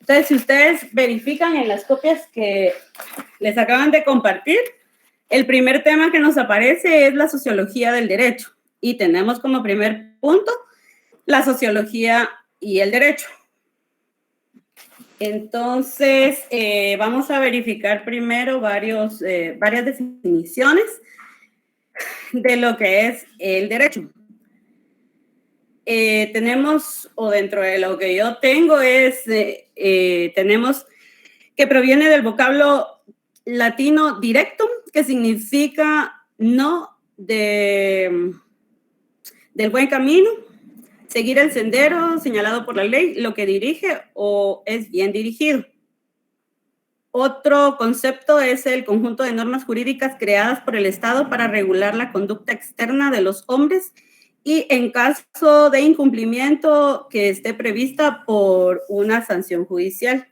Entonces, si ustedes verifican en las copias que les acaban de compartir, el primer tema que nos aparece es la sociología del derecho. Y tenemos como primer punto la sociología y el derecho. Entonces, vamos a verificar primero varias definiciones de lo que es el derecho. Tenemos, o dentro de lo que yo tengo tenemos que proviene del vocablo latino directum, que significa no del buen camino, seguir el sendero señalado por la ley, lo que dirige o es bien dirigido. Otro concepto es el conjunto de normas jurídicas creadas por el Estado para regular la conducta externa de los hombres y en caso de incumplimiento que esté prevista por una sanción judicial.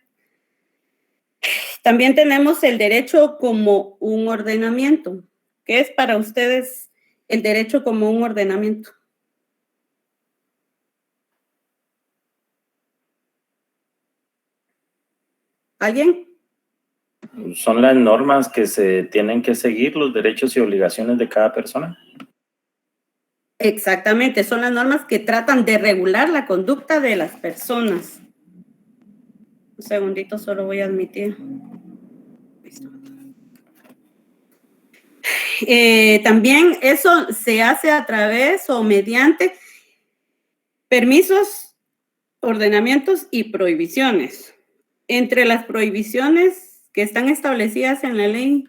También tenemos el derecho como un ordenamiento. ¿Qué es para ustedes el derecho como un ordenamiento? ¿Alguien? Son las normas que se tienen que seguir, los derechos y obligaciones de cada persona. Exactamente, son las normas que tratan de regular la conducta de las personas. Un segundito, solo voy a admitir. Listo. También eso se hace a través o mediante permisos, ordenamientos y prohibiciones. Entre las prohibiciones que están establecidas en la ley,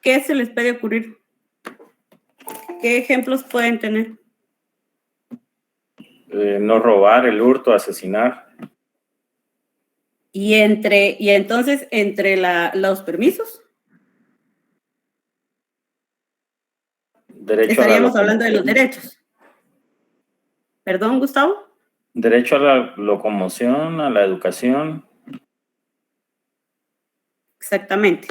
¿qué se les puede ocurrir? ¿Qué ejemplos pueden tener? No robar, el hurto, asesinar. Y entonces, entre los permisos, estaríamos hablando de los derechos. ¿Perdón, Gustavo? Derecho a la locomoción, a la educación. Exactamente.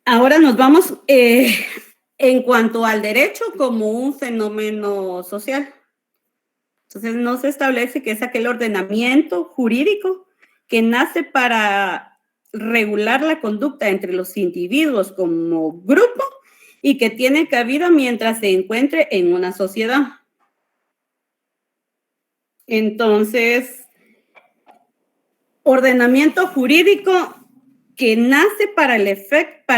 Ahora nos vamos en cuanto al derecho como un fenómeno social. Entonces, no se establece que es aquel ordenamiento jurídico que nace para regular la conducta entre los individuos como grupo y que tiene cabida mientras se encuentre en una sociedad. Entonces, ordenamiento jurídico que nace para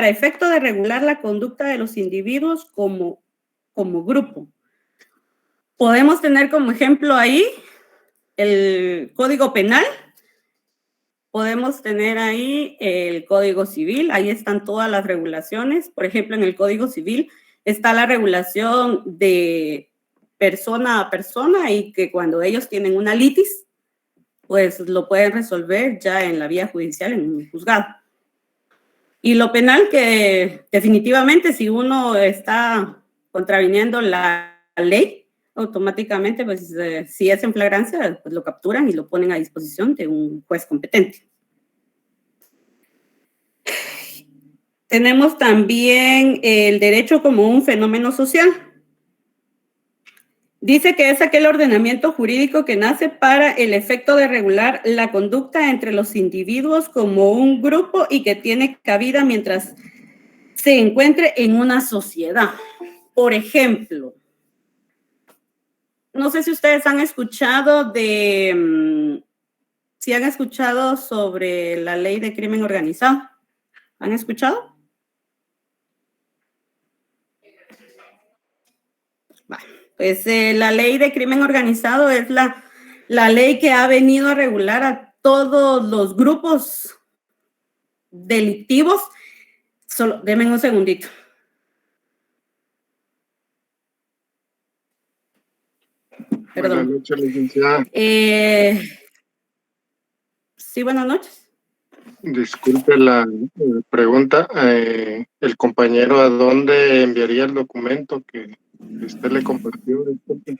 efecto de regular la conducta de los individuos como grupo. Podemos tener como ejemplo ahí el Código Penal, podemos tener ahí el Código Civil, ahí están todas las regulaciones. Por ejemplo, en el Código Civil está la regulación de persona a persona y que cuando ellos tienen una litis, pues lo pueden resolver ya en la vía judicial, en un juzgado. Y lo penal, que definitivamente si uno está contraviniendo la ley, automáticamente, pues si es en flagrancia, pues lo capturan y lo ponen a disposición de un juez competente. Tenemos también el derecho como un fenómeno social. Dice que es aquel ordenamiento jurídico que nace para el efecto de regular la conducta entre los individuos como un grupo y que tiene cabida mientras se encuentre en una sociedad. Por ejemplo, no sé si ustedes han escuchado si han escuchado sobre la ley de crimen organizado. ¿Han escuchado? Pues la ley de crimen organizado es la ley que ha venido a regular a todos los grupos delictivos. Solo, denme un segundito. Perdón. Buenas noches, licenciada. Sí, buenas noches. Disculpe la pregunta. El compañero, ¿a dónde enviaría el documento que usted le compartió? Disculpe.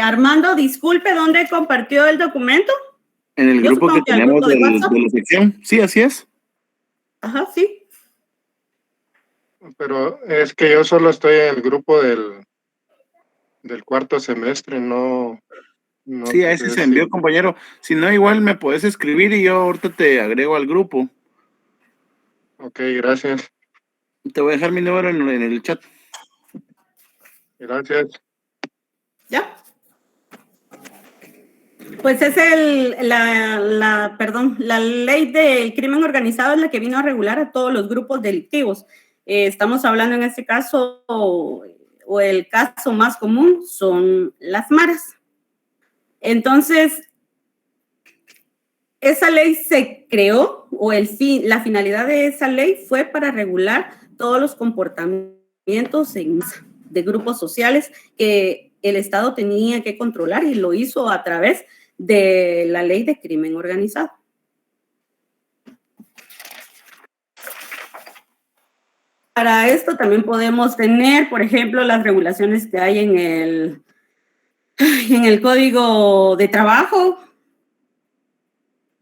Armando, disculpe, ¿dónde compartió el documento? En el grupo que tenemos de la sección. Sí, así es. Ajá, sí. Pero es que yo solo estoy en el grupo del cuarto semestre, no No Sí, a ese sé se envió, si- compañero. Si no, igual me puedes escribir y yo ahorita te agrego al grupo. Ok, gracias. Te voy a dejar mi número en el chat. Gracias. ¿Ya? Pues es la ley del crimen organizado es la que vino a regular a todos los grupos delictivos. Estamos hablando en este caso, o el caso más común son las maras. Entonces, esa ley se creó, o la finalidad de esa ley fue para regular todos los comportamientos de grupos sociales que el Estado tenía que controlar, y lo hizo a través de la ley de crimen organizado. Para esto también podemos tener, por ejemplo, las regulaciones que hay en el Código de Trabajo,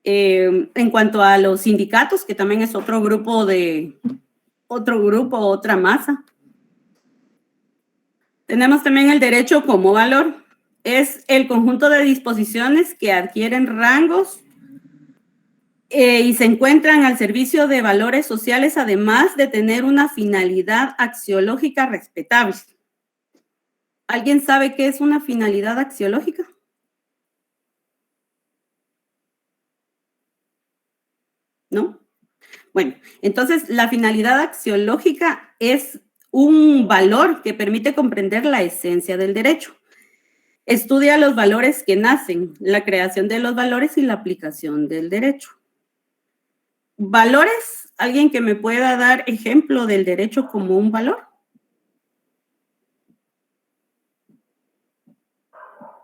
en cuanto a los sindicatos, que también es otro grupo, otra masa. Tenemos también el derecho como valor. Es el conjunto de disposiciones que adquieren rangos y se encuentran al servicio de valores sociales, además de tener una finalidad axiológica respetable. ¿Alguien sabe qué es una finalidad axiológica? ¿No? Bueno, entonces la finalidad axiológica es un valor que permite comprender la esencia del derecho. Estudia los valores que nacen, la creación de los valores y la aplicación del derecho. ¿Valores? ¿Alguien que me pueda dar ejemplo del derecho como un valor?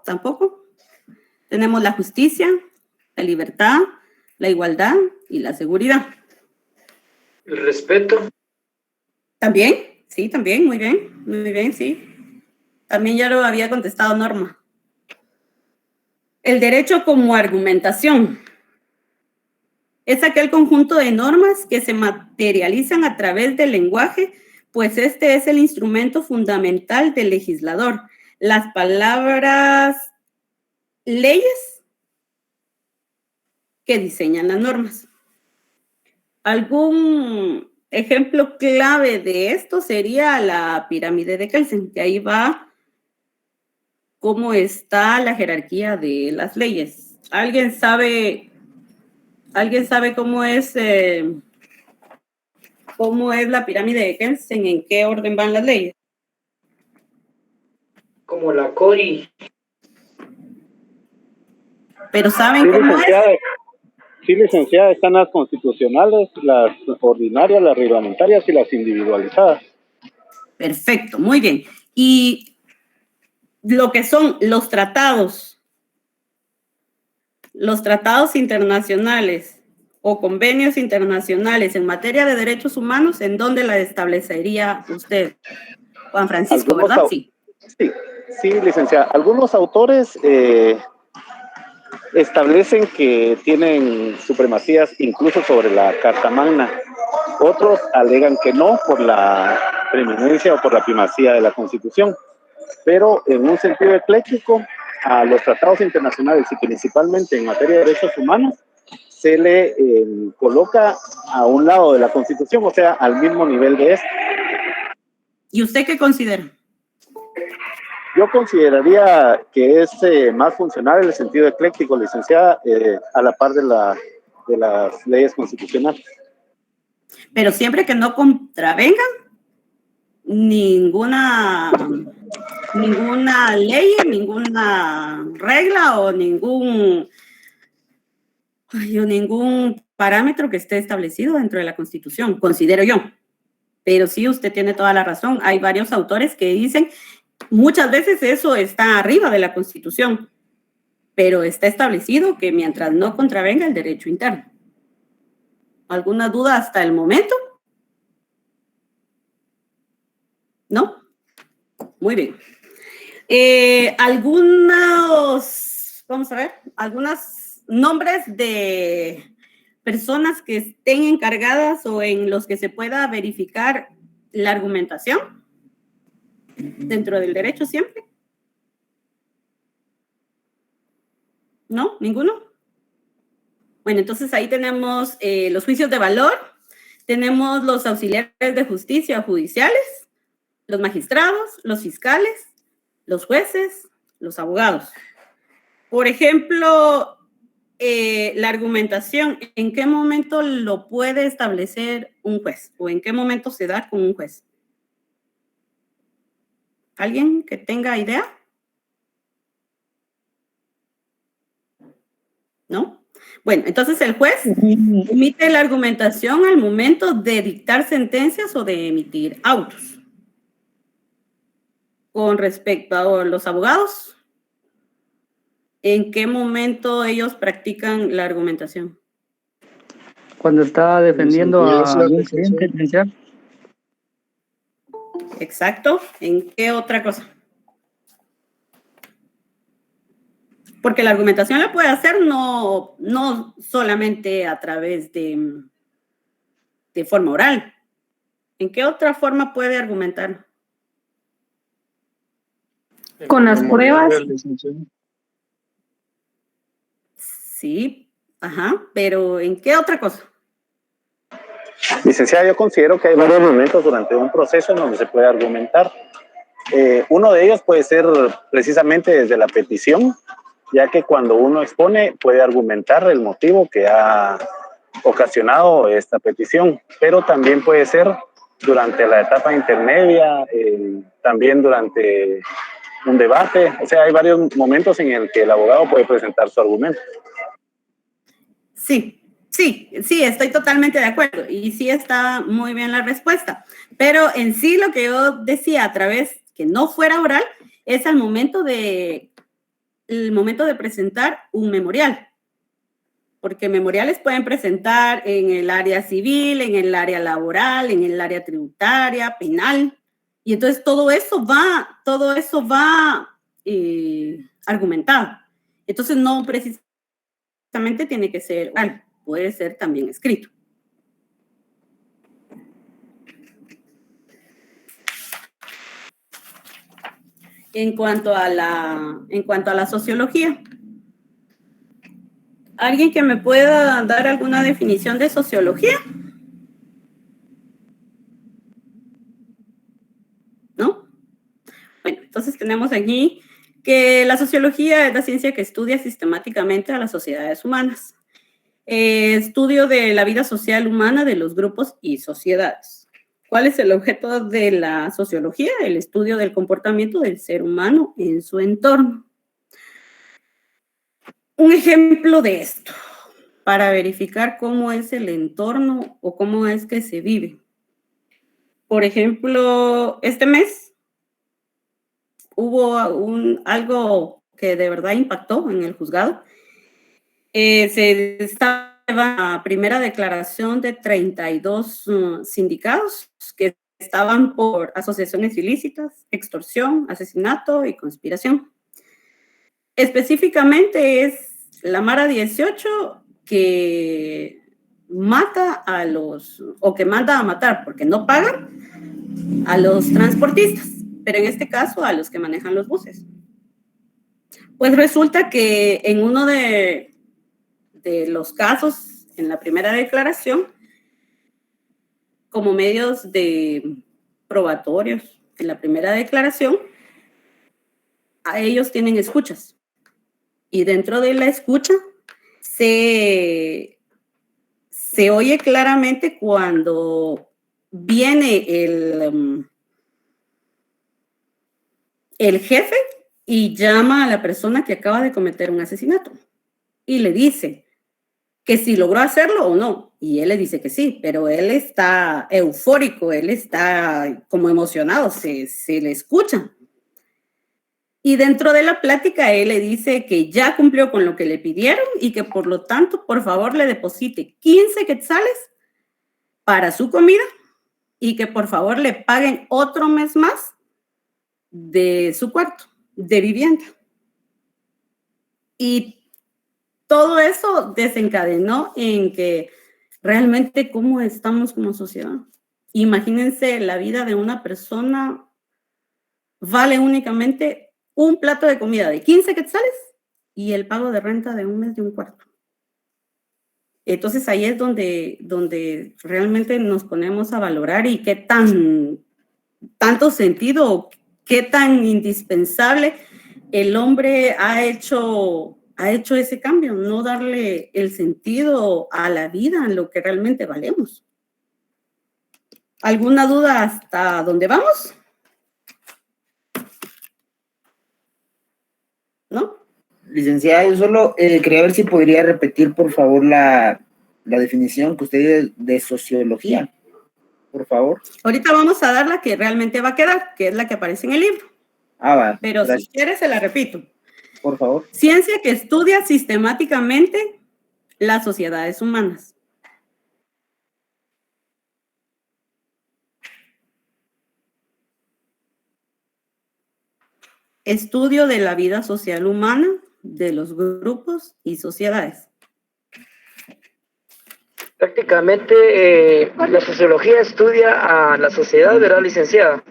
Tampoco. Tenemos la justicia, la libertad, la igualdad y la seguridad. El respeto. También, sí, también, muy bien, sí. También ya lo había contestado Norma. El derecho como argumentación es aquel conjunto de normas que se materializan a través del lenguaje, pues este es el instrumento fundamental del legislador. Las palabras leyes que diseñan las normas. Algún ejemplo clave de esto sería la pirámide de Kelsen, que ahí va cómo está la jerarquía de las leyes. ¿Alguien sabe cómo es la pirámide de Kelsen? ¿En qué orden van las leyes? Como la CORI. Pero ¿saben Sí, cómo licenciada. es? Sí, licenciada, están las constitucionales, las ordinarias, las reglamentarias y las individualizadas. Perfecto, muy bien. Y lo que son los tratados internacionales o convenios internacionales en materia de derechos humanos, ¿en dónde la establecería usted? Juan Francisco, ¿verdad? Sí. Sí, licenciada. Algunos autores establecen que tienen supremacías incluso sobre la Carta Magna. Otros alegan que no, por la preeminencia o por la primacía de la Constitución. Pero en un sentido ecléctico, a los tratados internacionales y principalmente en materia de derechos humanos, se le coloca a un lado de la Constitución, o sea, al mismo nivel de esta. ¿Y usted qué considera? Yo consideraría que es más funcional en el sentido ecléctico, licenciada, a la par de las leyes constitucionales. Pero siempre que no contravengan ninguna ley, ninguna regla o ningún parámetro que esté establecido dentro de la Constitución, considero yo. Pero sí, usted tiene toda la razón. Hay varios autores que dicen, muchas veces eso está arriba de la Constitución, pero está establecido que mientras no contravenga el derecho interno. ¿Alguna duda hasta el momento? ¿No? Muy bien. Algunos nombres de personas que estén encargadas o en los que se pueda verificar la argumentación dentro del derecho siempre. ¿No? ¿Ninguno? Bueno, entonces ahí tenemos los juicios de valor, tenemos los auxiliares de justicia judiciales, los magistrados, los fiscales, los jueces, los abogados. Por ejemplo, la argumentación, ¿en qué momento lo puede establecer un juez? ¿O en qué momento se da con un juez? ¿Alguien que tenga idea? ¿No? Bueno, entonces el juez emite la argumentación al momento de dictar sentencias o de emitir autos. Con respecto a los abogados, ¿en qué momento ellos practican la argumentación? Cuando está defendiendo a algún cliente, licenciado. Exacto. ¿En qué otra cosa? Porque la argumentación la puede hacer no solamente a través de forma oral. ¿En qué otra forma puede argumentar? Con las pruebas. Sí, ajá, pero ¿en qué otra cosa? Licenciada, yo considero que hay varios momentos durante un proceso en donde se puede argumentar. Uno de ellos puede ser precisamente desde la petición, ya que cuando uno expone puede argumentar el motivo que ha ocasionado esta petición, pero también puede ser durante la etapa intermedia, también durante un debate. O sea, hay varios momentos en el que el abogado puede presentar su argumento. Sí, estoy totalmente de acuerdo y sí está muy bien la respuesta, pero en sí lo que yo decía a través que no fuera oral es el momento de presentar un memorial, porque memoriales pueden presentar en el área civil, en el área laboral, en el área tributaria, penal, y entonces todo eso va argumentado. Entonces no precisamente tiene que ser oral, puede ser también escrito. En cuanto a la sociología, ¿alguien que me pueda dar alguna definición de sociología? ¿No? Bueno, entonces tenemos aquí que la sociología es la ciencia que estudia sistemáticamente a las sociedades humanas. Estudio de la vida social humana de los grupos y sociedades. ¿Cuál es el objeto de la sociología? El estudio del comportamiento del ser humano en su entorno. Un ejemplo de esto, para verificar cómo es el entorno o cómo es que se vive. Por ejemplo, este mes hubo algo que de verdad impactó en el juzgado. Se estaba la primera declaración de 32 sindicados que estaban por asociaciones ilícitas, extorsión, asesinato y conspiración. Específicamente es la Mara 18 que mata que manda a matar porque no pagan a los transportistas, pero en este caso a los que manejan los buses. Pues resulta que en uno de los casos, en la primera declaración, como medios de probatorios, en la primera declaración, a ellos tienen escuchas. Y dentro de la escucha se oye claramente cuando viene el jefe y llama a la persona que acaba de cometer un asesinato y le dice que si logró hacerlo o no. Y él le dice que sí, pero él está eufórico, él está como emocionado, se le escucha. Y dentro de la plática él le dice que ya cumplió con lo que le pidieron y que por lo tanto, por favor, le deposite 15 quetzales para su comida y que por favor le paguen otro mes más de su cuarto, de vivienda. Y todo eso desencadenó en que realmente cómo estamos como sociedad. Imagínense, la vida de una persona vale únicamente un plato de comida de 15 quetzales y el pago de renta de un mes de un cuarto. Entonces ahí es donde realmente nos ponemos a valorar y qué tanto sentido, qué tan indispensable el hombre ha hecho ese cambio, no darle el sentido a la vida en lo que realmente valemos. ¿Alguna duda hasta dónde vamos? ¿No? Licenciada, yo solo quería ver si podría repetir, por favor, la definición que usted dio de sociología, por favor. Ahorita vamos a dar la que realmente va a quedar, que es la que aparece en el libro. Va. Pero gracias. Si quieres, se la repito. Por favor. Ciencia que estudia sistemáticamente las sociedades humanas. Estudio de la vida social humana, de los grupos y sociedades. Prácticamente la sociología estudia a la sociedad, ¿verdad, licenciada?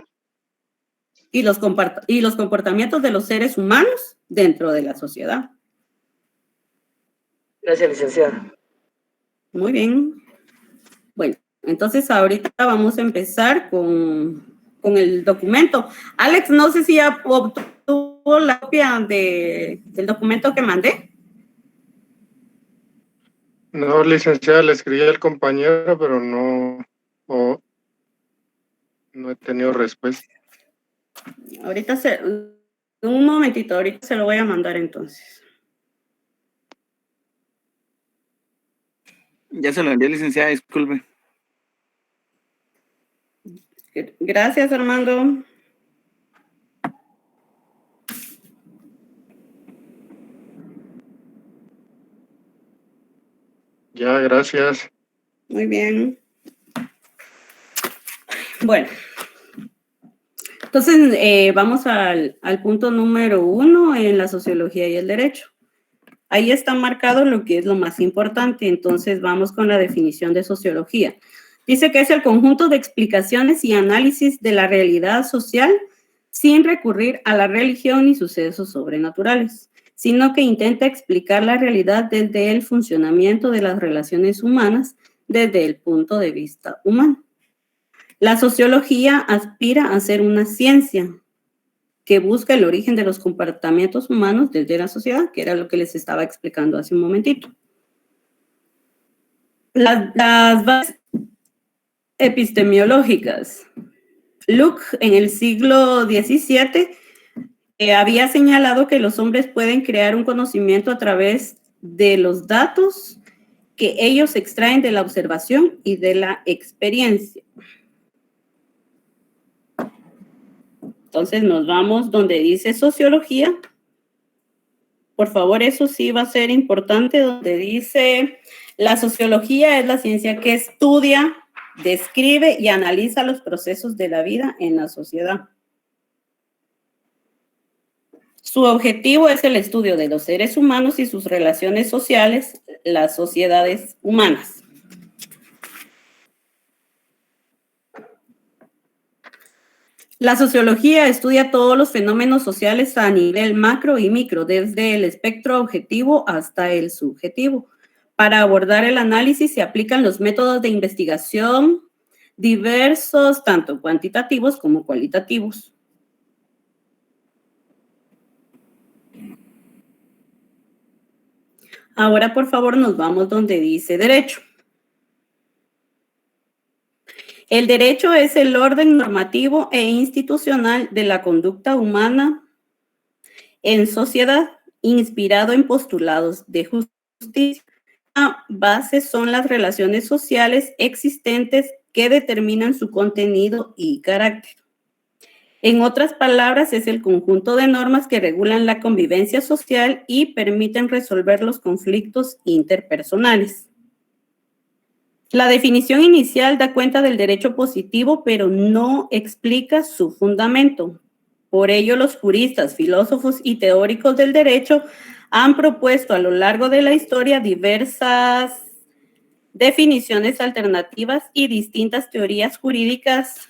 Y los comportamientos de los seres humanos dentro de la sociedad. Gracias, licenciada. Muy bien. Bueno, entonces ahorita vamos a empezar con el documento. Alex, no sé si ya obtuvo la copia del documento que mandé. No, licenciada, le escribí al compañero, pero no he tenido respuesta. Ahorita un momentito, ahorita se lo voy a mandar entonces. Ya se lo envié, licenciada, disculpe. Gracias, Armando. Ya, gracias. Muy bien. Bueno. Entonces, vamos al punto número 1 en la sociología y el derecho. Ahí está marcado lo que es lo más importante. Entonces, vamos con la definición de sociología. Dice que es el conjunto de explicaciones y análisis de la realidad social sin recurrir a la religión ni sucesos sobrenaturales, sino que intenta explicar la realidad desde el funcionamiento de las relaciones humanas desde el punto de vista humano. La sociología aspira a ser una ciencia que busca el origen de los comportamientos humanos desde la sociedad, que era lo que les estaba explicando hace un momentito. Las bases epistemológicas. Luke, en el siglo XVII, había señalado que los hombres pueden crear un conocimiento a través de los datos que ellos extraen de la observación y de la experiencia. Entonces nos vamos donde dice sociología. Por favor, eso sí va a ser importante, donde dice la sociología es la ciencia que estudia, describe y analiza los procesos de la vida en la sociedad. Su objetivo es el estudio de los seres humanos y sus relaciones sociales, las sociedades humanas. La sociología estudia todos los fenómenos sociales a nivel macro y micro, desde el espectro objetivo hasta el subjetivo. Para abordar el análisis se aplican los métodos de investigación diversos, tanto cuantitativos como cualitativos. Ahora, por favor, nos vamos donde dice derecho. El derecho es el orden normativo e institucional de la conducta humana en sociedad, inspirado en postulados de justicia. La base son las relaciones sociales existentes que determinan su contenido y carácter. En otras palabras, es el conjunto de normas que regulan la convivencia social y permiten resolver los conflictos interpersonales. La definición inicial da cuenta del derecho positivo, pero no explica su fundamento. Por ello, los juristas, filósofos y teóricos del derecho han propuesto a lo largo de la historia diversas definiciones alternativas y distintas teorías jurídicas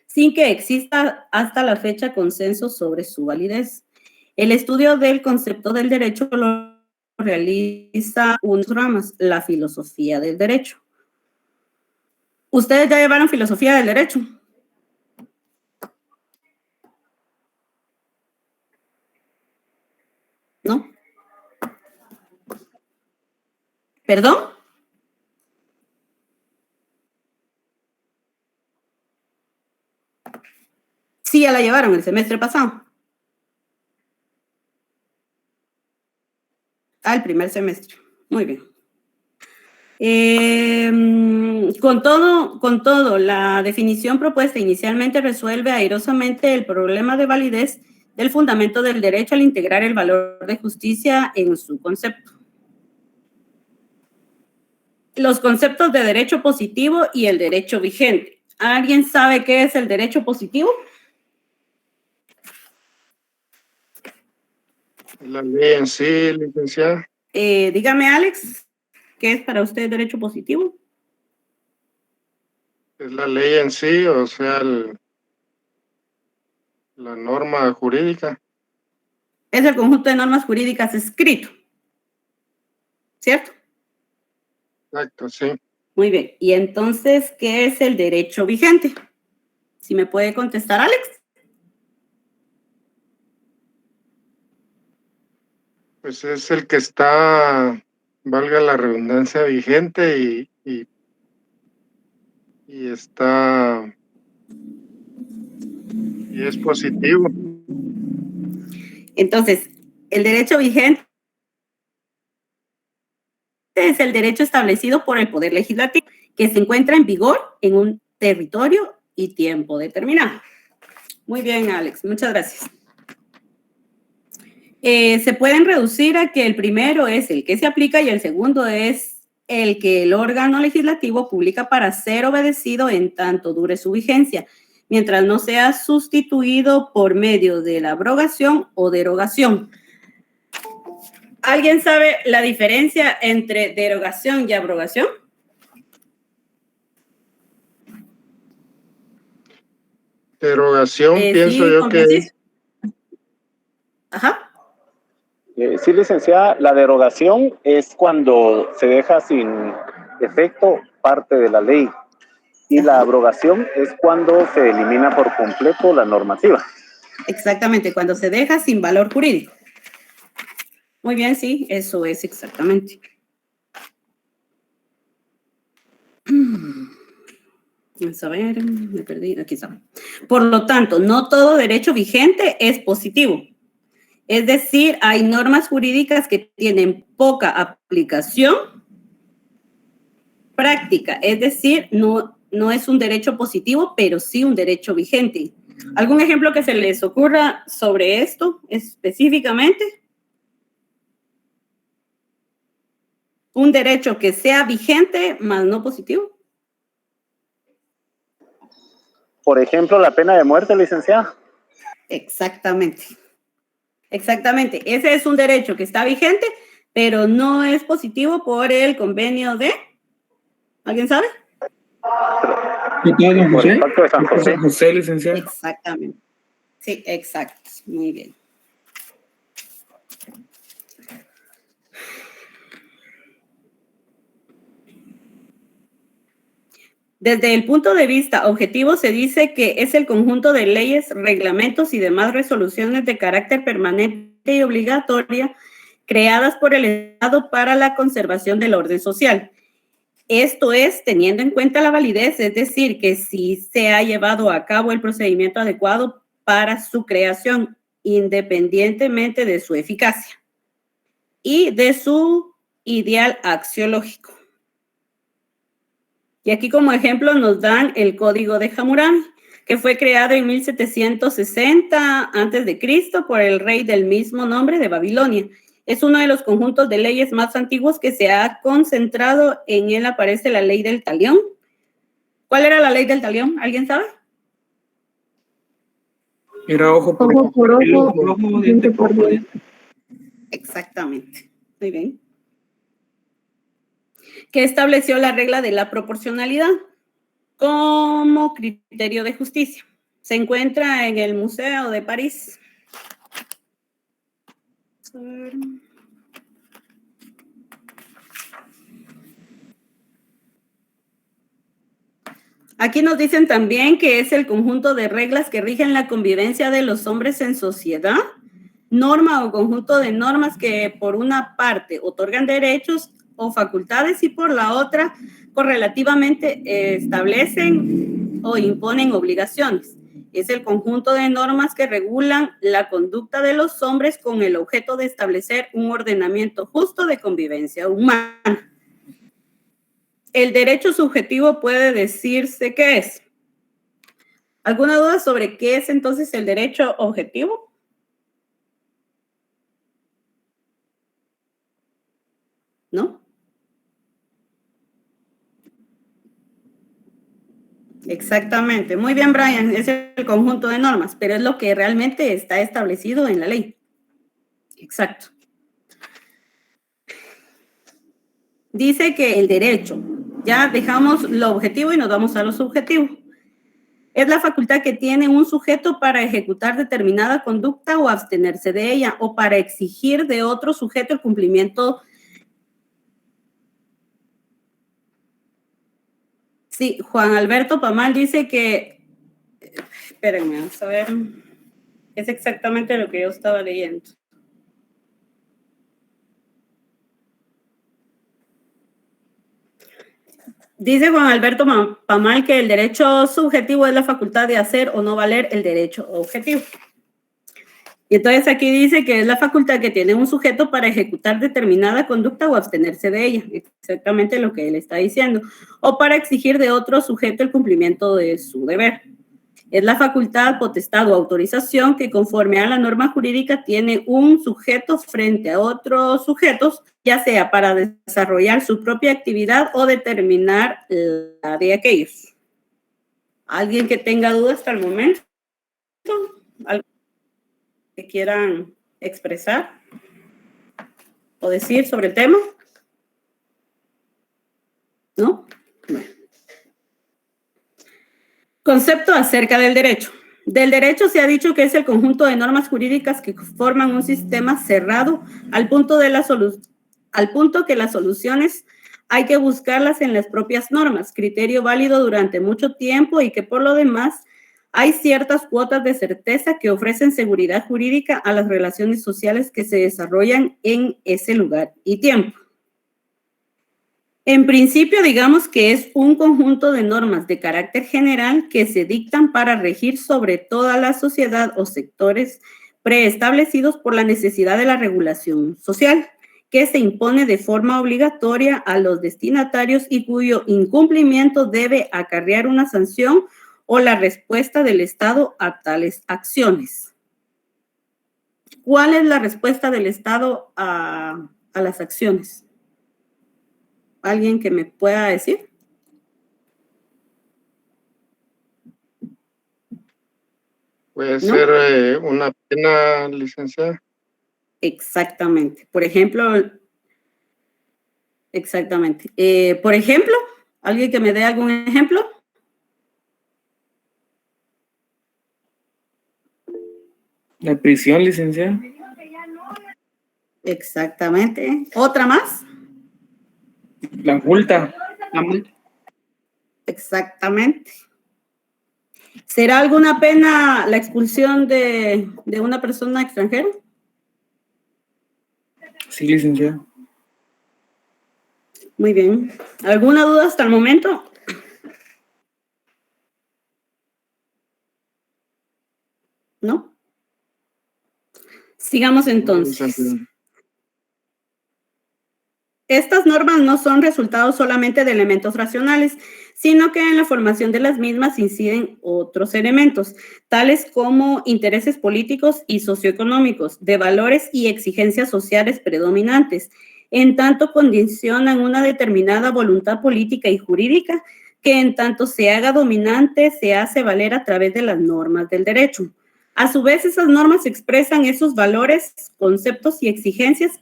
sin que exista hasta la fecha consenso sobre su validez. El estudio del concepto del derecho lo realiza unas ramas, la filosofía del derecho. ¿Ustedes ya llevaron filosofía del derecho? ¿No? ¿Perdón? Sí, ya la llevaron el semestre pasado. El primer semestre. Muy bien. Con todo, la definición propuesta inicialmente resuelve airosamente el problema de validez del fundamento del derecho al integrar el valor de justicia en su concepto. Los conceptos de derecho positivo y el derecho vigente. ¿Alguien sabe qué es el derecho positivo? La ley en sí, licenciada. Dígame, Alex, ¿qué es para usted derecho positivo? Es la ley en sí, o sea, la norma jurídica. Es el conjunto de normas jurídicas escrito, ¿cierto? Exacto, sí. Muy bien. Y entonces, ¿qué es el derecho vigente? Si me puede contestar, Alex. Pues es el que está, valga la redundancia, vigente y está, y es positivo. Entonces, el derecho vigente es el derecho establecido por el Poder Legislativo que se encuentra en vigor en un territorio y tiempo determinado. Muy bien, Alex. Muchas gracias. Se pueden reducir a que el primero es el que se aplica y el segundo es el que el órgano legislativo publica para ser obedecido en tanto dure su vigencia, mientras no sea sustituido por medio de la abrogación o derogación. ¿Alguien sabe la diferencia entre derogación y abrogación? Derogación, pienso sí, yo que es. Ajá. Sí, licenciada, la derogación es cuando se deja sin efecto parte de la ley y la abrogación es cuando se elimina por completo la normativa. Exactamente, cuando se deja sin valor jurídico. Muy bien, sí, eso es exactamente. Vamos a ver, me perdí, aquí está. Por lo tanto, no todo derecho vigente es positivo. Es decir, hay normas jurídicas que tienen poca aplicación práctica. Es decir, no es un derecho positivo, pero sí un derecho vigente. ¿Algún ejemplo que se les ocurra sobre esto específicamente? Un derecho que sea vigente, más no positivo. Por ejemplo, la pena de muerte, licenciada. Exactamente. Exactamente. Ese es un derecho que está vigente, pero no es positivo por el convenio de... ¿Alguien sabe? Por el Pacto de San José. José, licenciado. Exactamente. Sí, exacto. Muy bien. Desde el punto de vista objetivo, se dice que es el conjunto de leyes, reglamentos y demás resoluciones de carácter permanente y obligatoria creadas por el Estado para la conservación del orden social. Esto es teniendo en cuenta la validez, es decir, que si se ha llevado a cabo el procedimiento adecuado para su creación, independientemente de su eficacia y de su ideal axiológico. Y aquí como ejemplo nos dan el Código de Hammurabi, que fue creado en 1760 a.C. por el rey del mismo nombre de Babilonia. Es uno de los conjuntos de leyes más antiguos que se ha concentrado. En él aparece la ley del talión. ¿Cuál era la ley del talión? ¿Alguien sabe? Era ojo por ojo, diente por diente. Exactamente. Muy bien. Que estableció la regla de la proporcionalidad como criterio de justicia. Se encuentra en el Museo de París. a ver. Aquí nos dicen también que es el conjunto de reglas que rigen la convivencia de los hombres en sociedad, norma o conjunto de normas que por una parte otorgan derechos o facultades y por la otra correlativamente establecen o imponen obligaciones. Es el conjunto de normas que regulan la conducta de los hombres con el objeto de establecer un ordenamiento justo de convivencia humana. El derecho subjetivo puede decirse ¿qué es? ¿Alguna duda sobre qué es entonces el derecho objetivo? ¿No? Exactamente. Muy bien, Brian. Es el conjunto de normas, pero es lo que realmente está establecido en la ley. Exacto. Dice que el derecho, ya dejamos lo objetivo y nos vamos a lo subjetivo. Es la facultad que tiene un sujeto para ejecutar determinada conducta o abstenerse de ella, o para exigir de otro sujeto el cumplimiento. Sí, Juan Alberto Pamal dice que, espérenme, vamos a ver, es exactamente lo que yo estaba leyendo. Dice Juan Alberto Pamal que el derecho subjetivo es la facultad de hacer o no valer el derecho objetivo. Y entonces aquí dice que es la facultad que tiene un sujeto para ejecutar determinada conducta o abstenerse de ella, exactamente lo que él está diciendo, o para exigir de otro sujeto el cumplimiento de su deber. Es la facultad, potestad o autorización que conforme a la norma jurídica tiene un sujeto frente a otros sujetos, ya sea para desarrollar su propia actividad o determinar la de aquellos. ¿Alguien que tenga dudas hasta el momento? ¿Algo que quieran expresar o decir sobre el tema? ¿No? Bueno. Concepto acerca del derecho. Del derecho se ha dicho que es el conjunto de normas jurídicas que forman un sistema cerrado al punto que las soluciones hay que buscarlas en las propias normas, criterio válido durante mucho tiempo y que por lo demás hay ciertas cuotas de certeza que ofrecen seguridad jurídica a las relaciones sociales que se desarrollan en ese lugar y tiempo. En principio, digamos que es un conjunto de normas de carácter general que se dictan para regir sobre toda la sociedad o sectores preestablecidos por la necesidad de la regulación social, que se impone de forma obligatoria a los destinatarios y cuyo incumplimiento debe acarrear una sanción o la respuesta del Estado a tales acciones. ¿Cuál es la respuesta del Estado a las acciones? ¿Alguien que me pueda decir? Puede ser una pena, licenciada. Exactamente. Por ejemplo, por ejemplo, ¿alguien que me dé algún ejemplo? La prisión, licenciada. Exactamente. ¿Otra más? La multa. Exactamente. ¿Será alguna pena la expulsión de una persona extranjera? Sí, licenciada. Muy bien. ¿Alguna duda hasta el momento? ¿No? Sigamos entonces. Estas normas no son resultado solamente de elementos racionales, sino que en la formación de las mismas inciden otros elementos, tales como intereses políticos y socioeconómicos, de valores y exigencias sociales predominantes, en tanto condicionan una determinada voluntad política y jurídica que en tanto se haga dominante se hace valer a través de las normas del derecho. A su vez, esas normas expresan esos valores, conceptos y exigencias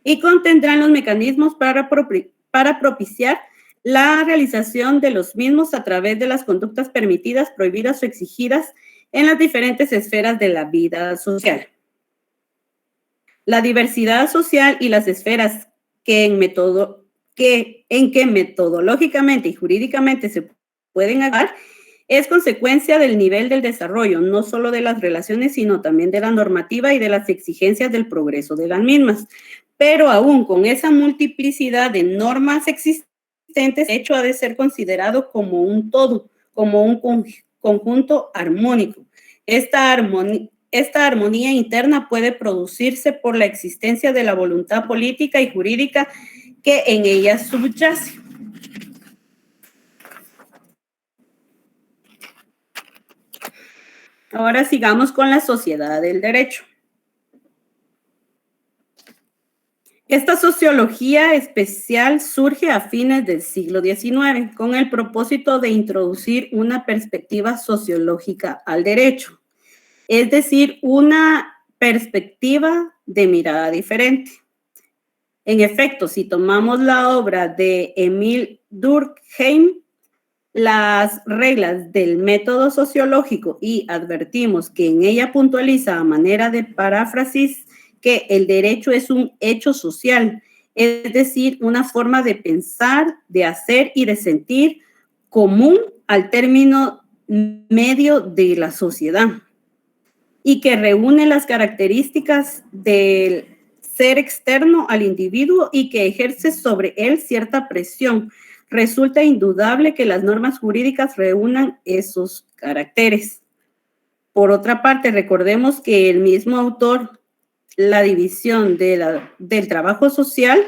y contendrán los mecanismos para propiciar la realización de los mismos a través de las conductas permitidas, prohibidas o exigidas en las diferentes esferas de la vida social. La diversidad social y las esferas que metodológicamente y jurídicamente se pueden hablar es consecuencia del nivel del desarrollo, no solo de las relaciones, sino también de la normativa y de las exigencias del progreso de las mismas. Pero aún con esa multiplicidad de normas existentes, el hecho ha de ser considerado como un todo, como un conjunto armónico. Esta armonía interna puede producirse por la existencia de la voluntad política y jurídica que en ella subyace. Ahora sigamos con la sociedad del derecho. Esta sociología especial surge a fines del siglo XIX con el propósito de introducir una perspectiva sociológica al derecho, es decir, una perspectiva de mirada diferente. En efecto, si tomamos la obra de Emile Durkheim, las reglas del método sociológico, y advertimos que en ella puntualiza a manera de paráfrasis que el derecho es un hecho social, es decir, una forma de pensar, de hacer y de sentir común al término medio de la sociedad y que reúne las características del ser externo al individuo y que ejerce sobre él cierta presión. Resulta indudable que las normas jurídicas reúnan esos caracteres. Por otra parte, recordemos que el mismo autor, la división del trabajo social,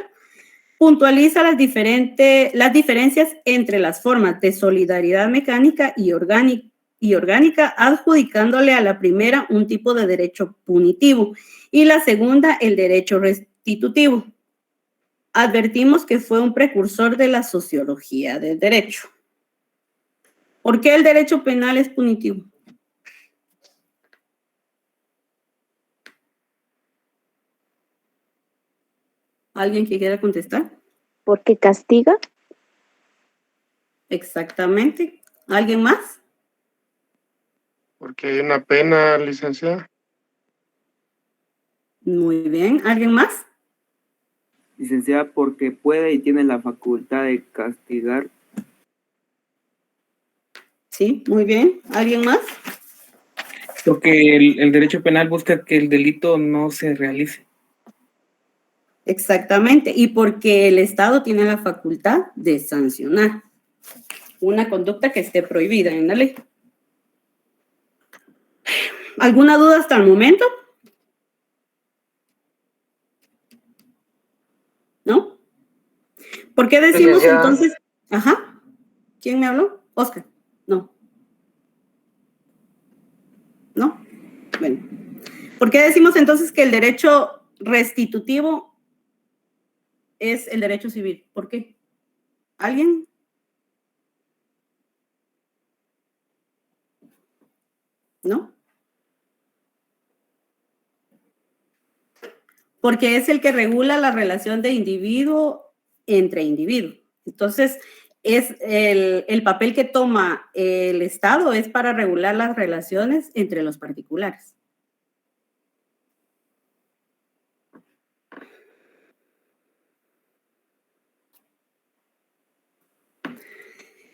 puntualiza las diferencias entre las formas de solidaridad mecánica y orgánica, adjudicándole a la primera un tipo de derecho punitivo y la segunda el derecho restitutivo. Advertimos que fue un precursor de la sociología del derecho. ¿Por qué el derecho penal es punitivo? ¿Alguien que quiera contestar? Porque castiga. Exactamente. ¿Alguien más? Porque hay una pena, licenciada. Muy bien. ¿Alguien más? Licenciada, porque puede y tiene la facultad de castigar. Sí, muy bien. ¿Alguien más? Porque el derecho penal busca que el delito no se realice. Exactamente. Y porque el Estado tiene la facultad de sancionar una conducta que esté prohibida en la ley. ¿Alguna duda hasta el momento? ¿No? ¿Por qué decimos entonces? Ajá. ¿Quién me habló? Oscar. No. ¿No? Bueno. ¿Por qué decimos entonces que el derecho restitutivo es el derecho civil? ¿Por qué? ¿Alguien? ¿No? Porque es el que regula la relación de individuo entre individuo. Entonces, es el papel que toma el Estado es para regular las relaciones entre los particulares.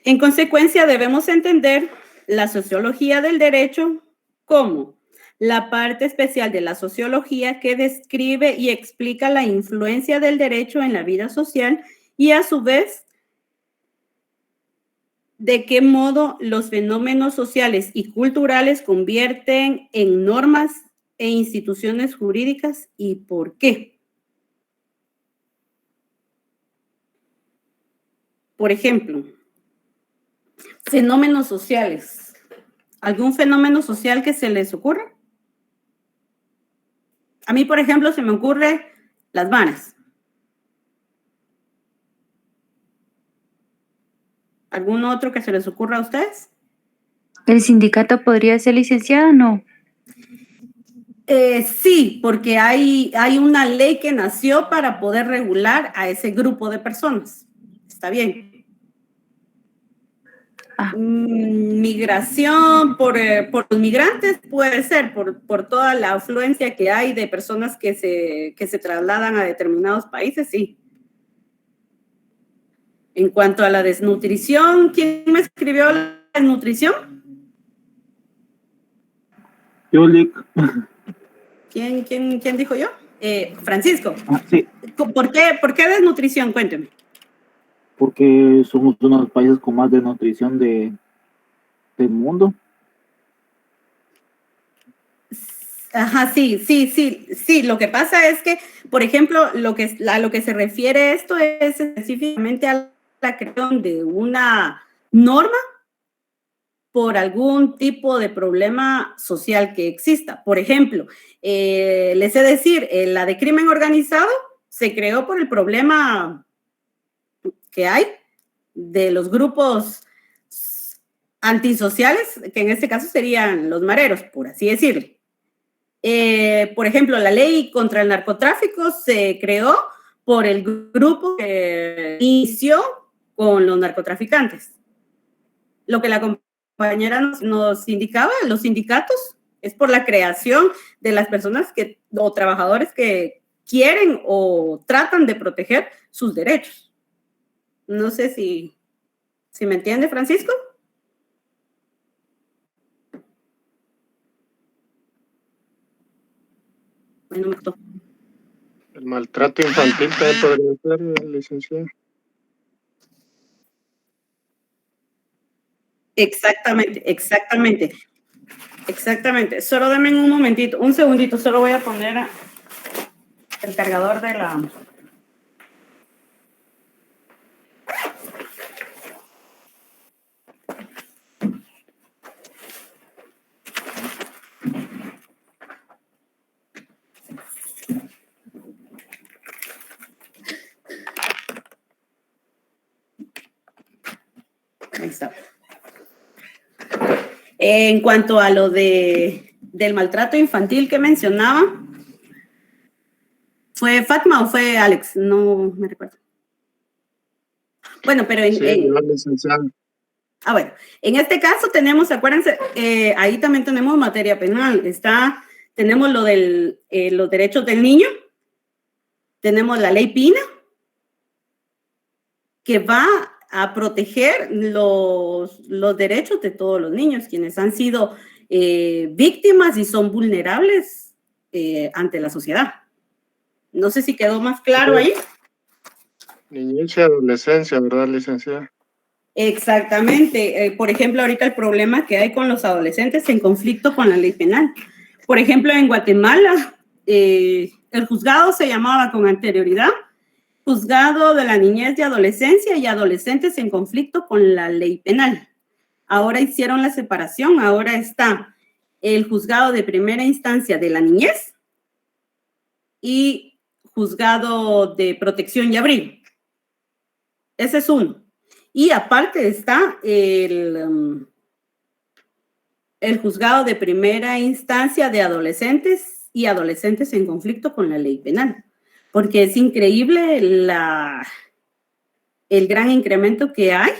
En consecuencia, debemos entender la sociología del derecho como la parte especial de la sociología que describe y explica la influencia del derecho en la vida social y a su vez de qué modo los fenómenos sociales y culturales convierten en normas e instituciones jurídicas y por qué. Por ejemplo, fenómenos sociales. ¿Algún fenómeno social que se les ocurra? A mí, por ejemplo, se me ocurre las vanas. ¿Algún otro que se les ocurra a ustedes? ¿El sindicato podría ser licenciado o no? Sí, porque hay una ley que nació para poder regular a ese grupo de personas. Está bien. Migración por los migrantes puede ser, por toda la afluencia que hay de personas que se trasladan a determinados países, sí. En cuanto a la desnutrición, ¿quién me escribió la desnutrición? Yo, Lick. ¿Quién dijo yo? Francisco. Sí. ¿Por qué desnutrición? Cuénteme. Porque somos uno de los países con más desnutrición del mundo. Ajá, sí. Lo que pasa es que, por ejemplo, a lo que se refiere esto es específicamente a la creación de una norma por algún tipo de problema social que exista. Por ejemplo, les he de decir, la de crimen organizado se creó por el problema que hay de los grupos antisociales, que en este caso serían los mareros, por así decirlo. Por ejemplo, la ley contra el narcotráfico se creó por el grupo que inició con los narcotraficantes. Lo que la compañera nos indicaba, los sindicatos, es por la creación de las personas o trabajadores que quieren o tratan de proteger sus derechos. No sé si me entiende, Francisco. Bueno, el maltrato infantil también podría ser, licenciado. Exactamente. Solo denme un momentito, un segundito, solo voy a poner el cargador de la... Ahí está. En cuanto a lo del maltrato infantil que mencionaba, ¿fue Fatma o fue Alex? No me recuerdo. Bueno, pero bueno, en este caso tenemos, acuérdense, ahí también tenemos materia penal. Tenemos lo de los derechos del niño, tenemos la ley Pina, que va a proteger los derechos de todos los niños, quienes han sido víctimas y son vulnerables ante la sociedad. No sé si quedó más claro ahí. Niñez y adolescencia, ¿verdad, licenciada? Exactamente. Por ejemplo, ahorita el problema que hay con los adolescentes en conflicto con la ley penal. Por ejemplo, en Guatemala, el juzgado se llamaba con anterioridad Juzgado de la Niñez y Adolescencia y Adolescentes en Conflicto con la Ley Penal. Ahora hicieron la separación, ahora está el Juzgado de Primera Instancia de la Niñez y Juzgado de Protección y Abril. Ese es uno. Y aparte está el Juzgado de Primera Instancia de Adolescentes y Adolescentes en Conflicto con la Ley Penal. Porque es increíble el gran incremento que hay,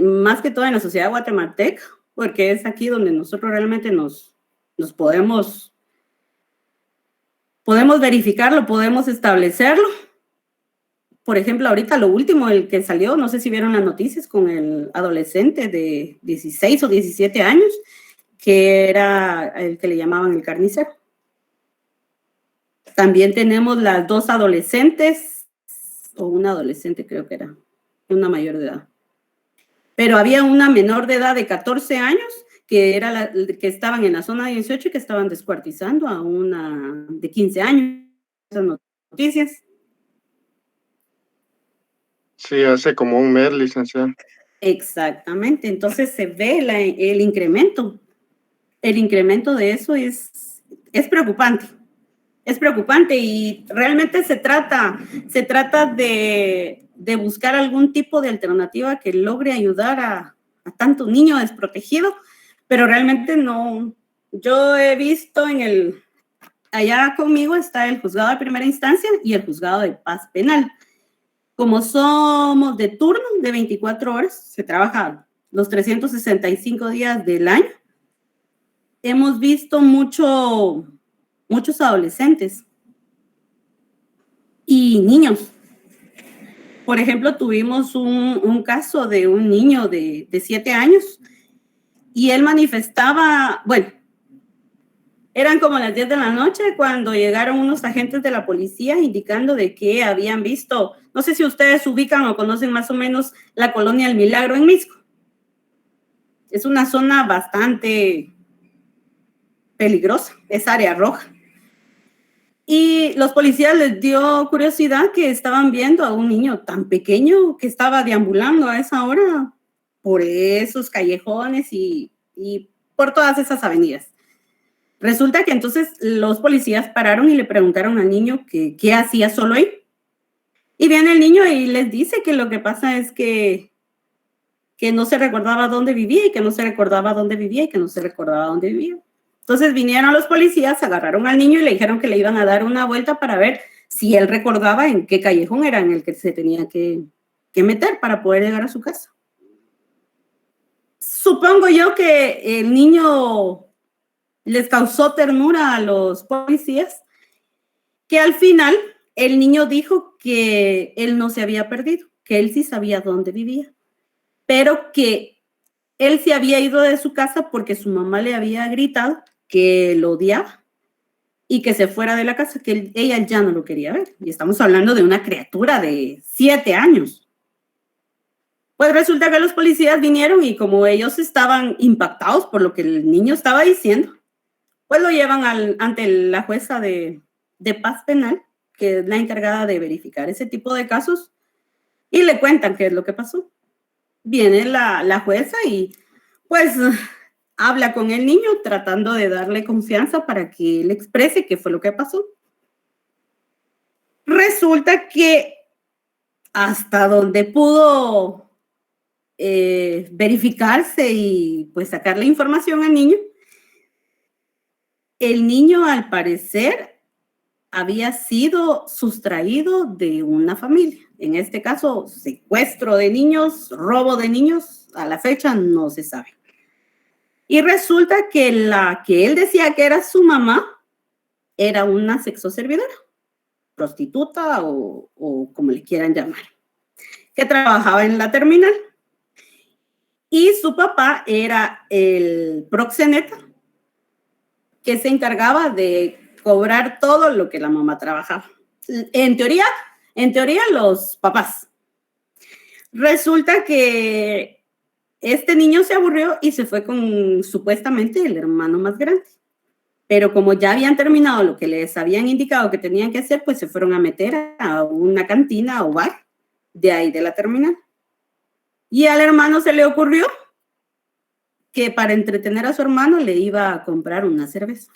más que todo en la sociedad guatemalteca, porque es aquí donde nosotros realmente nos podemos verificarlo, podemos establecerlo. Por ejemplo, ahorita lo último, el que salió, no sé si vieron las noticias con el adolescente de 16 o 17 años, que era el que le llamaban el carnicero. También tenemos las dos adolescentes, o una adolescente creo que era, una mayor de edad. Pero había una menor de edad de 14 años que estaban en la zona 18 y que estaban descuartizando a una de 15 años. Esas noticias. Sí, hace como un mes, licenciada. Exactamente, entonces se ve el incremento. El incremento de eso es preocupante. Es preocupante y realmente se trata de buscar algún tipo de alternativa que logre ayudar a tanto niño desprotegido, pero realmente no. Yo he visto allá conmigo está el juzgado de primera instancia y el juzgado de paz penal. Como somos de turno de 24 horas, se trabaja los 365 días del año, hemos visto muchos adolescentes y niños. Por ejemplo, tuvimos un caso de un niño de 7 años y él manifestaba, bueno, eran como las 10 de la noche cuando llegaron unos agentes de la policía indicando de que habían visto, no sé si ustedes ubican o conocen más o menos la colonia El Milagro en Mixco. Es una zona bastante peligrosa, es área roja. Y los policías les dio curiosidad que estaban viendo a un niño tan pequeño que estaba deambulando a esa hora por esos callejones y por todas esas avenidas. Resulta que entonces los policías pararon y le preguntaron al niño qué hacía solo ahí. Y viene el niño y les dice que lo que pasa es que no se recordaba dónde vivía y que no se recordaba dónde vivía y que no se recordaba dónde vivía. Entonces vinieron los policías, agarraron al niño y le dijeron que le iban a dar una vuelta para ver si él recordaba en qué callejón era en el que se tenía que meter para poder llegar a su casa. Supongo yo que el niño les causó ternura a los policías, que al final el niño dijo que él no se había perdido, que él sí sabía dónde vivía, pero que él se había ido de su casa porque su mamá le había gritado que lo odiaba y que se fuera de la casa, que ella ya no lo quería ver. Y estamos hablando de una criatura de 7 años. Pues resulta que los policías vinieron y como ellos estaban impactados por lo que el niño estaba diciendo, pues lo llevan ante la jueza de paz penal, que es la encargada de verificar ese tipo de casos, y le cuentan qué es lo que pasó. Viene la jueza y pues habla con el niño tratando de darle confianza para que él exprese qué fue lo que pasó. Resulta que hasta donde pudo verificarse y pues sacarle información al niño, el niño al parecer había sido sustraído de una familia. En este caso, secuestro de niños, robo de niños, a la fecha no se sabe. Y resulta que la que él decía que era su mamá era una sexoservidora, prostituta o como le quieran llamar, que trabajaba en la terminal. Y su papá era el proxeneta que se encargaba de cobrar todo lo que la mamá trabajaba. En teoría los papás. Resulta que este niño se aburrió y se fue con supuestamente el hermano más grande. Pero como ya habían terminado lo que les habían indicado que tenían que hacer, pues se fueron a meter a una cantina o bar de ahí de la terminal. Y al hermano se le ocurrió que para entretener a su hermano le iba a comprar una cerveza.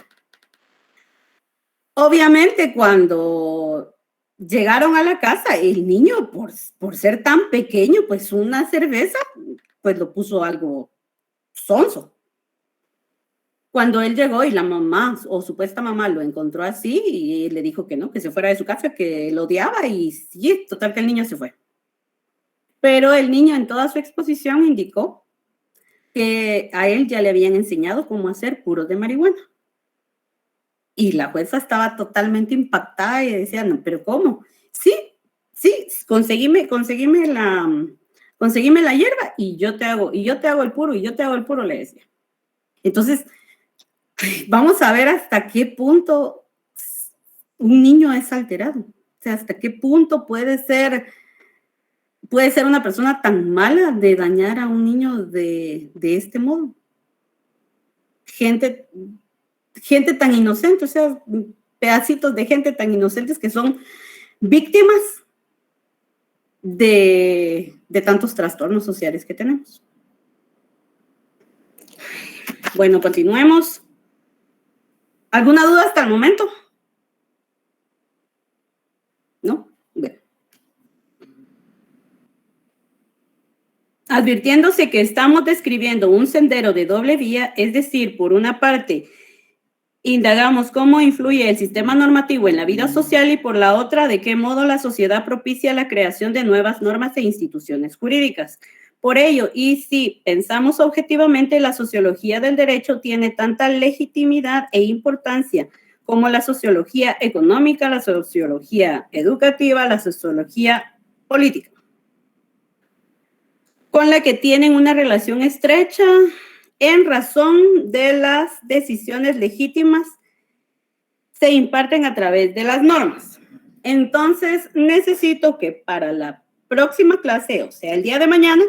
Obviamente cuando llegaron a la casa, el niño, por ser tan pequeño, pues una cerveza, pues lo puso algo sonso. Cuando él llegó y la mamá o supuesta mamá lo encontró así y le dijo que no, que se fuera de su casa, que lo odiaba y sí, total que el niño se fue. Pero el niño en toda su exposición indicó que a él ya le habían enseñado cómo hacer puros de marihuana. Y la jueza estaba totalmente impactada y decía, no, pero ¿cómo? Sí, conseguime la hierba y yo te hago el puro, le decía. Entonces, vamos a ver hasta qué punto un niño es alterado. O sea, hasta qué punto puede ser una persona tan mala de dañar a un niño de este modo. Gente tan inocente, o sea, pedacitos de gente tan inocentes que son víctimas de tantos trastornos sociales que tenemos. Bueno, continuemos. ¿Alguna duda hasta el momento? ¿No? Bueno. Advirtiéndose que estamos describiendo un sendero de doble vía, es decir, por una parte, indagamos cómo influye el sistema normativo en la vida social y por la otra, de qué modo la sociedad propicia la creación de nuevas normas e instituciones jurídicas. Por ello, y si pensamos objetivamente, la sociología del derecho tiene tanta legitimidad e importancia como la sociología económica, la sociología educativa, la sociología política, con la que tienen una relación estrecha en razón de las decisiones legítimas se imparten a través de las normas. Entonces, necesito que para la próxima clase, o sea, el día de mañana,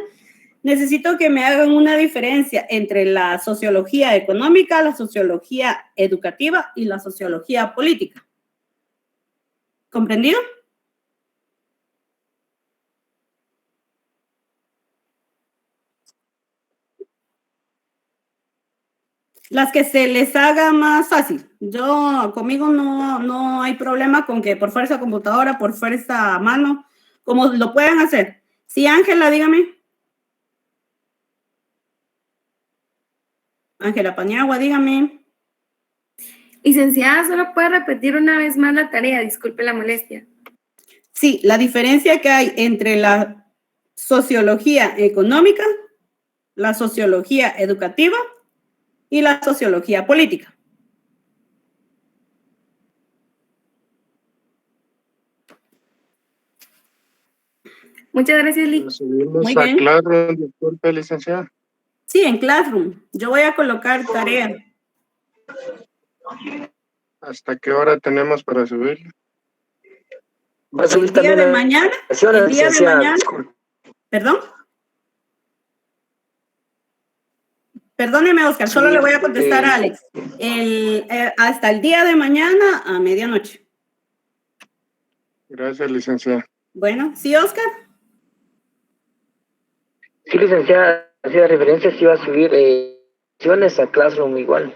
necesito que me hagan una diferencia entre la sociología económica, la sociología educativa y la sociología política. ¿Comprendido? Las que se les haga más fácil. Conmigo no hay problema con que por fuerza computadora, por fuerza mano, como lo pueden hacer. Sí, Ángela, dígame. Ángela Paniagua, dígame. Licenciada, solo puede repetir una vez más la tarea, disculpe la molestia. Sí, la diferencia que hay entre la sociología económica, la sociología educativa y la sociología política. Muchas gracias, Lic. Subimos Muy a bien. Classroom, disculpe, licenciada. Sí, en Classroom. Yo voy a colocar tarea. ¿Hasta qué hora tenemos para subirla? Va a subir El día también de la mañana. sesión, El día de licenciada, mañana. disculpe. ¿Perdón? Perdóneme, Oscar, solo le voy a contestar a Alex. Hasta el día de mañana a medianoche. Gracias, licenciada. Bueno, ¿sí, Oscar? Sí, licenciada, hacía referencia si iba a subir sesiones a Classroom igual.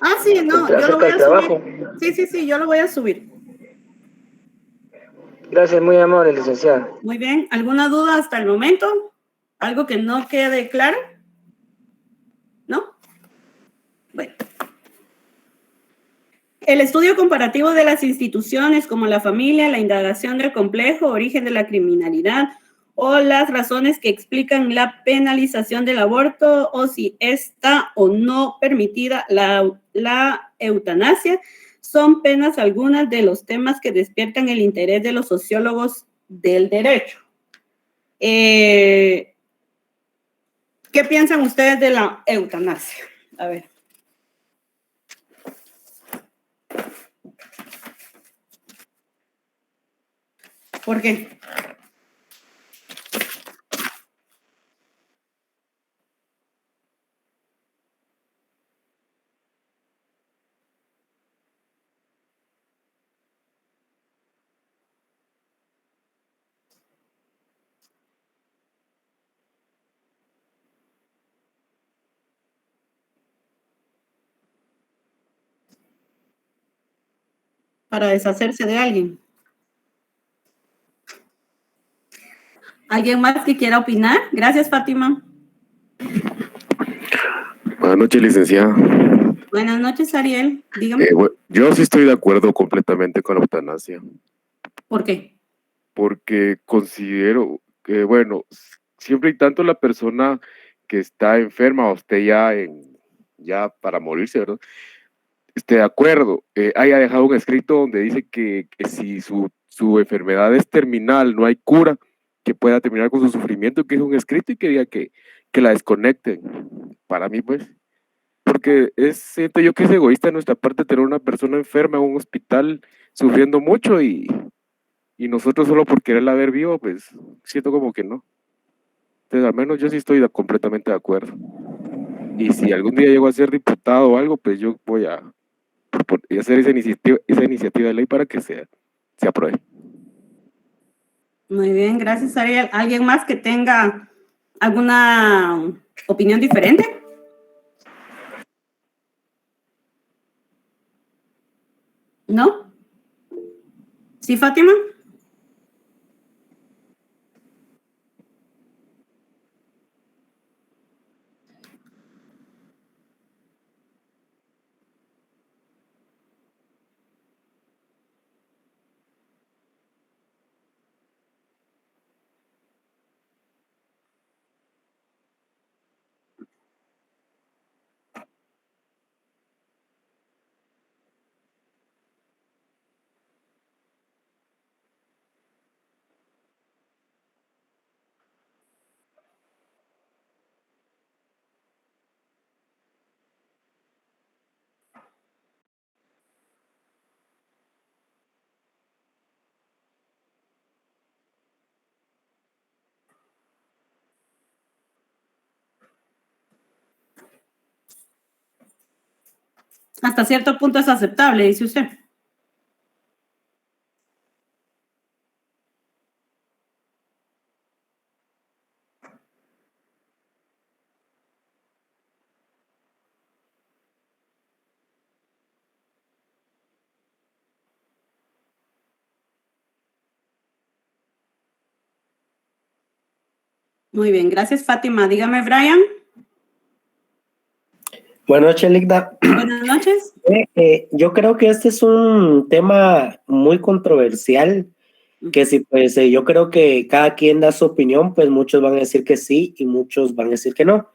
Ah, sí, no, yo lo Acerca voy del a trabajo. subir. Sí, yo lo voy a subir. Gracias, muy amable, licenciada. Muy bien. ¿Alguna duda hasta el momento? ¿Algo que no quede claro? ¿No? Bueno. El estudio comparativo de las instituciones como la familia, la indagación del complejo origen de la criminalidad o las razones que explican la penalización del aborto o si está o no permitida la eutanasia son apenas algunas de los temas que despiertan el interés de los sociólogos del derecho. ¿Qué piensan ustedes de la eutanasia? A ver. ¿Por qué? Para deshacerse de alguien. ¿Alguien más que quiera opinar? Gracias, Fátima. Buenas noches, licenciada. Buenas noches, Ariel. Dígame. Yo sí estoy de acuerdo completamente con la eutanasia, ¿Por qué? porque considero que, bueno, siempre y tanto la persona que está enferma o esté ya para morirse, ¿verdad? Esté de acuerdo, haya dejado un escrito donde dice que si su enfermedad es terminal, no hay cura, que pueda terminar con su sufrimiento, que es un escrito y que diga que la desconecten. Para mí, pues, porque siento yo que es egoísta de nuestra parte tener una persona enferma en un hospital sufriendo mucho y nosotros solo por quererla ver vivo, pues siento como que no. Entonces, al menos yo sí estoy completamente de acuerdo. Y si algún día llego a ser diputado o algo, pues yo voy a hacer esa iniciativa de ley para que se apruebe. Muy bien, gracias, Ariel. ¿Alguien más que tenga alguna opinión diferente? ¿No? ¿Sí, Fátima? Hasta cierto punto es aceptable, dice usted. Muy bien, gracias Fátima. Dígame, Brian. Buenas noches, Ligda. Buenas noches. Yo creo que este es un tema muy controversial, que si pues yo creo que cada quien da su opinión, pues muchos van a decir que sí y muchos van a decir que no.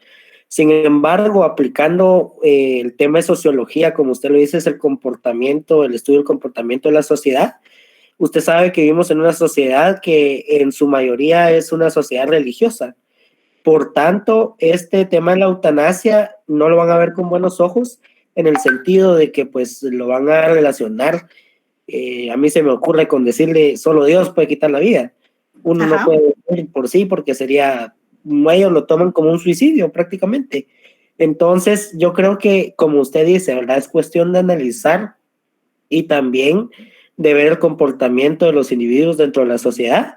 Sin embargo, aplicando el tema de sociología, como usted lo dice, es el comportamiento, el estudio del comportamiento de la sociedad. Usted sabe que vivimos en una sociedad que en su mayoría es una sociedad religiosa. Por tanto, este tema de la eutanasia no lo van a ver con buenos ojos en el sentido de que pues lo van a relacionar, a mí se me ocurre con decirle solo Dios puede quitar la vida. Uno no puede ir por sí porque sería, ellos lo toman como un suicidio prácticamente. Entonces yo creo que como usted dice, ¿verdad? Es cuestión de analizar y también de ver el comportamiento de los individuos dentro de la sociedad,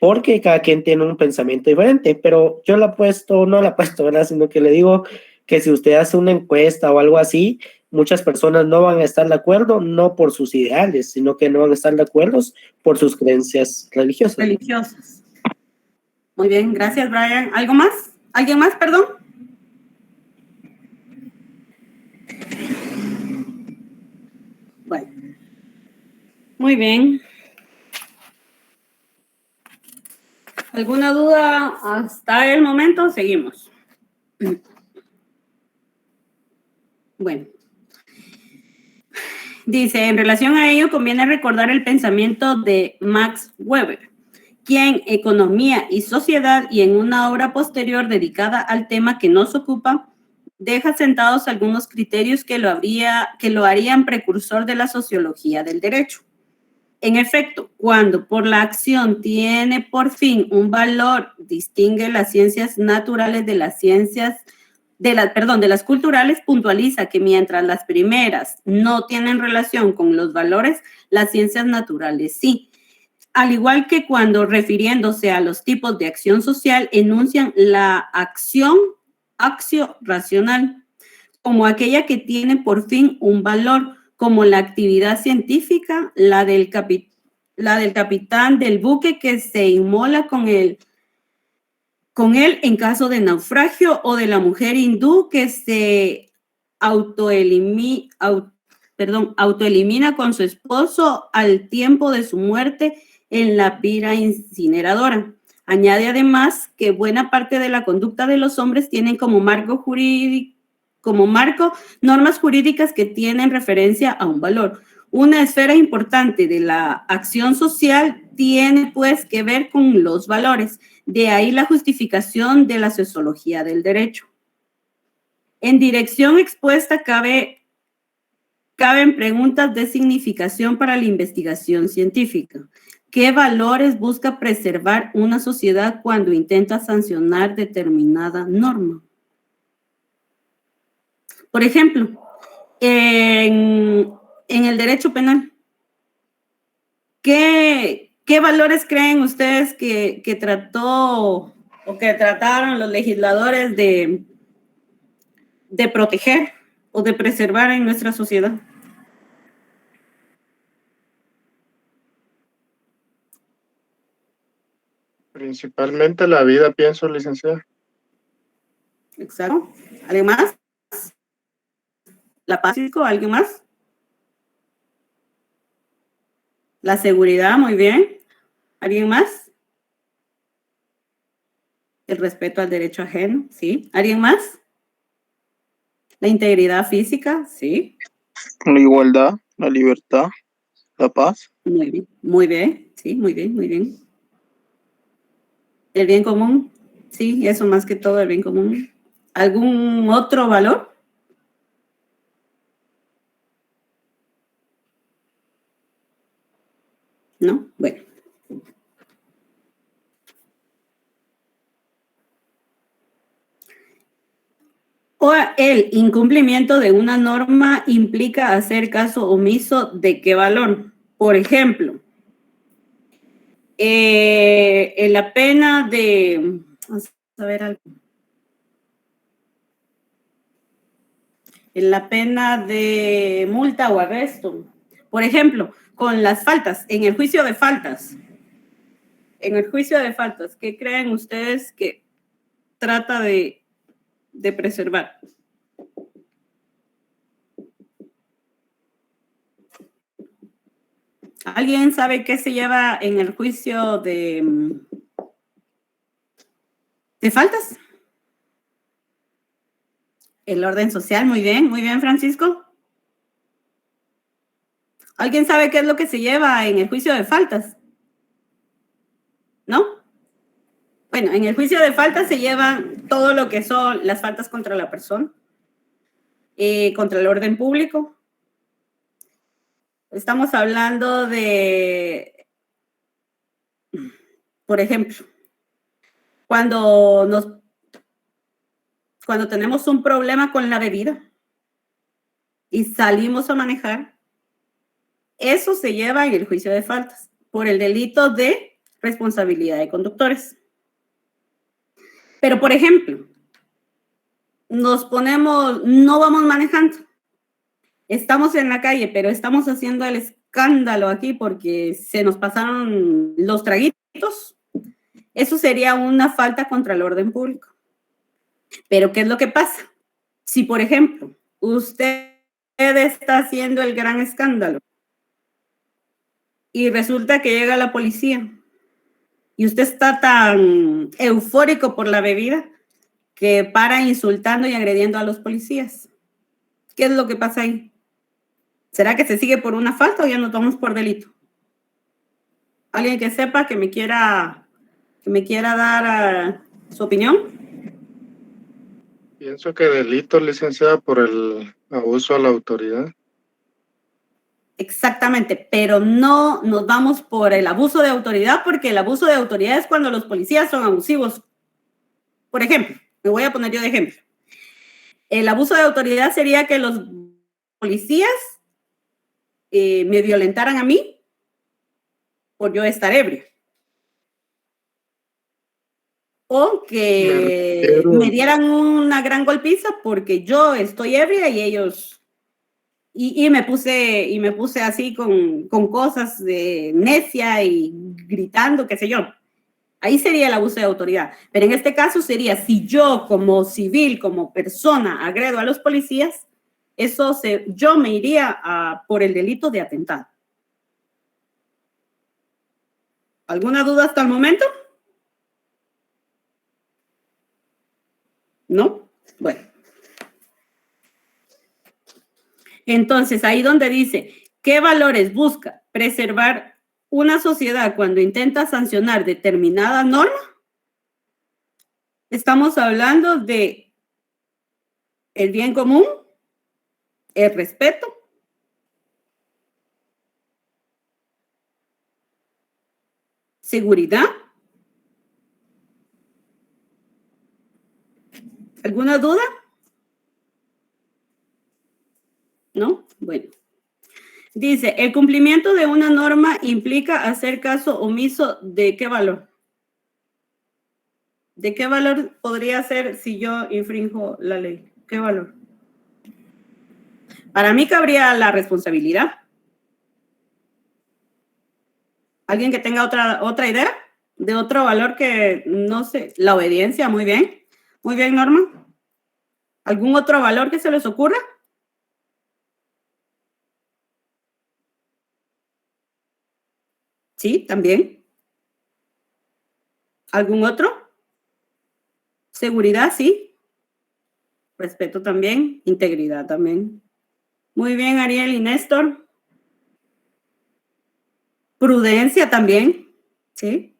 porque cada quien tiene un pensamiento diferente, pero yo no la he puesto, ¿verdad? Sino que le digo que si usted hace una encuesta o algo así, muchas personas no van a estar de acuerdo, no por sus ideales, sino que no van a estar de acuerdo por sus creencias religiosas. Religiosas. Muy bien, gracias, Brian. ¿Algo más? ¿Alguien más, perdón? Bueno. Muy bien. ¿Alguna duda hasta el momento? Seguimos. Bueno. Dice, en relación a ello, conviene recordar el pensamiento de Max Weber, quien Economía y Sociedad y en una obra posterior dedicada al tema que nos ocupa, deja sentados algunos criterios que lo harían precursor de la sociología del derecho. En efecto, cuando por la acción tiene por fin un valor, distingue las ciencias naturales de las ciencias, de las culturales, puntualiza que mientras las primeras no tienen relación con los valores, las ciencias naturales sí. Al igual que cuando refiriéndose a los tipos de acción social, enuncian la acción accio-racional como aquella que tiene por fin un valor, como la actividad científica, la del capitán del buque que se inmola con él en caso de naufragio, o de la mujer hindú que se autoelimina con su esposo al tiempo de su muerte en la pira incineradora. Añade además que buena parte de la conducta de los hombres tienen como marco normas jurídicas que tienen referencia a un valor. Una esfera importante de la acción social tiene pues que ver con los valores. De ahí la justificación de la sociología del derecho. En dirección expuesta caben preguntas de significación para la investigación científica. ¿Qué valores busca preservar una sociedad cuando intenta sancionar determinada norma? Por ejemplo, en el derecho penal, ¿qué valores creen ustedes que trataron los legisladores de proteger o de preservar en nuestra sociedad? Principalmente la vida, pienso, licenciada. Exacto. ¿Alguien más? ¿La paz, alguien más? La seguridad, muy bien. ¿Alguien más? El respeto al derecho ajeno, ¿sí? ¿Alguien más? La integridad física, ¿sí? La igualdad, la libertad, la paz. Muy bien, sí, muy bien. El bien común, sí, eso más que todo el bien común. ¿Algún otro valor? ¿No? Bueno. O el incumplimiento de una norma implica hacer caso omiso de qué valor. Por ejemplo, en la pena de... Vamos a ver algo. En la pena de multa o arresto. Por ejemplo, con las faltas, en el juicio de faltas. En el juicio de faltas, ¿qué creen ustedes que trata de preservar? ¿Alguien sabe qué se lleva en el juicio de faltas? El orden social, muy bien, Francisco. ¿Alguien sabe qué es lo que se lleva en el juicio de faltas? ¿No? Bueno, en el juicio de faltas se llevan todo lo que son las faltas contra la persona, contra el orden público. Estamos hablando de, por ejemplo, cuando tenemos un problema con la bebida y salimos a manejar, eso se lleva en el juicio de faltas por el delito de responsabilidad de conductores. Pero, por ejemplo, no vamos manejando. Estamos en la calle, pero estamos haciendo el escándalo aquí porque se nos pasaron los traguitos. Eso sería una falta contra el orden público. Pero, ¿qué es lo que pasa? Si, por ejemplo, usted está haciendo el gran escándalo y resulta que llega la policía y usted está tan eufórico por la bebida que para insultando y agrediendo a los policías. ¿Qué es lo que pasa ahí? ¿Será que se sigue por una falta o ya nos vamos por delito? ¿Alguien que sepa que me quiera dar su opinión? Pienso que delito, licenciada, por el abuso a la autoridad. Exactamente, pero no nos vamos por el abuso de autoridad, porque el abuso de autoridad es cuando los policías son abusivos. Por ejemplo, me voy a poner yo de ejemplo. El abuso de autoridad sería que los policías me violentaran a mí por yo estar ebrio. O que me dieran una gran golpiza porque yo estoy ebria y ellos... Y me puse así con cosas de necia y gritando, qué sé yo. Ahí sería el abuso de autoridad. Pero en este caso sería, si yo como civil, como persona, agredo a los policías, yo me iría por el delito de atentado. ¿Alguna duda hasta el momento? ¿No? Bueno. Entonces, ahí donde dice, ¿qué valores busca preservar una sociedad cuando intenta sancionar determinada norma? Estamos hablando de el bien común, el respeto, seguridad. ¿Alguna duda? ¿No? Bueno. Dice, el cumplimiento de una norma implica hacer caso omiso de qué valor. ¿De qué valor podría ser si yo infrinjo la ley? ¿Qué valor? Para mí cabría la responsabilidad. ¿Alguien que tenga otra idea? De otro valor que, no sé, la obediencia, muy bien. Muy bien, Norma. ¿Algún otro valor que se les ocurra? Sí, también. ¿Algún otro? Seguridad, sí. Respeto también. Integridad también. Muy bien, Ariel y Néstor. Prudencia también. Sí.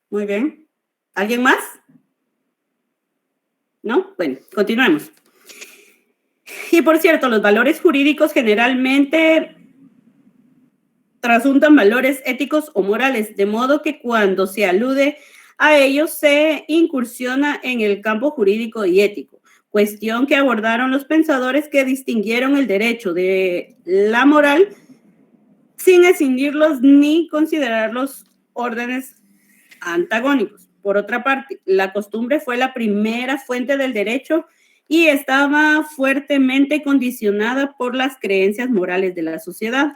Muy bien. ¿Alguien más? ¿No? Bueno, continuemos. Y por cierto, los valores jurídicos generalmente trasuntan valores éticos o morales, de modo que cuando se alude a ellos se incursiona en el campo jurídico y ético. cuestión que abordaron los pensadores que distinguieron el derecho de la moral sin escindirlos ni considerarlos órdenes antagónicos. Por otra parte, la costumbre fue la primera fuente del derecho y estaba fuertemente condicionada por las creencias morales de la sociedad.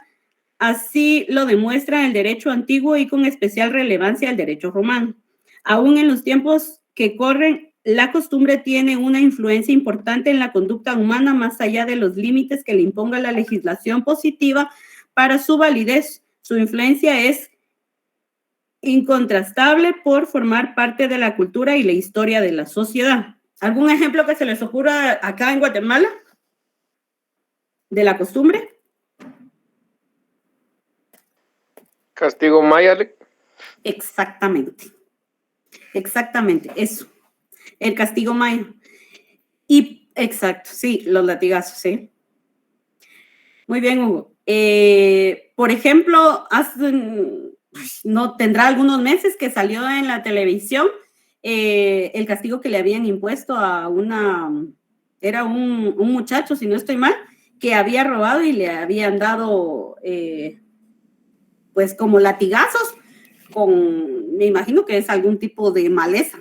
Así lo demuestra el derecho antiguo y con especial relevancia el derecho romano. Aún en los tiempos que corren, la costumbre tiene una influencia importante en la conducta humana más allá de los límites que le imponga la legislación positiva para su validez. Su influencia es incontrastable por formar parte de la cultura y la historia de la sociedad. ¿Algún ejemplo que se les ocurra acá en Guatemala de la costumbre? Castigo maya. Exactamente, eso, el castigo maya. Y, exacto, sí, los latigazos, sí. Muy bien, Hugo. Por ejemplo, no tendrá algunos meses que salió en la televisión el castigo que le habían impuesto a era un muchacho, si no estoy mal, que había robado y le habían dado pues como latigazos me imagino que es algún tipo de maleza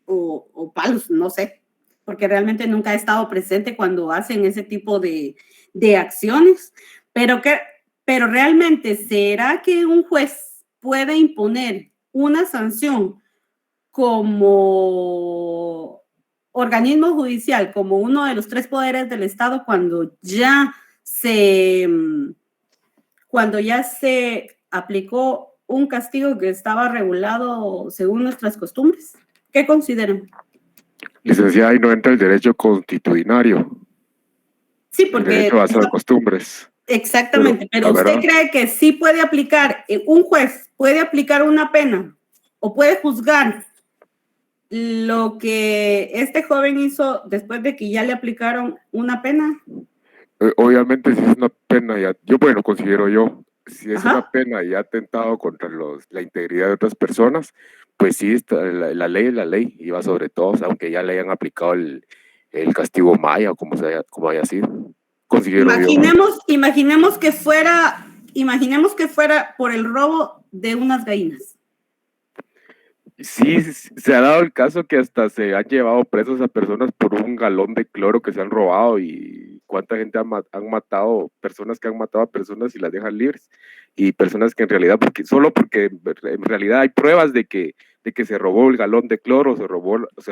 o palos, no sé, porque realmente nunca he estado presente cuando hacen ese tipo de acciones, pero realmente, ¿será que un juez puede imponer una sanción como organismo judicial, como uno de los 3 poderes del Estado cuando ya se aplicó un castigo que estaba regulado según nuestras costumbres? ¿Qué consideran? Licenciada, ahí no entra el derecho constitucionario. Sí, porque... El derecho basado en costumbres. Exactamente, pero ¿usted cree que sí puede aplicar, un juez puede aplicar una pena o puede juzgar lo que este joven hizo después de que ya le aplicaron una pena? Obviamente si es una pena, considero yo, si es una pena y ha atentado contra la integridad de otras personas, pues sí, la ley es la ley y va sobre todos, aunque ya le hayan aplicado el castigo maya o como haya sido. Considero imaginemos que fuera por el robo de unas gallinas. Sí, se ha dado el caso que hasta se han llevado presos a personas por un galón de cloro que se han robado, y cuánta gente han matado, personas que han matado a personas y las dejan libres, y personas que en realidad, solo porque en realidad hay pruebas de que se robó el galón de cloro, se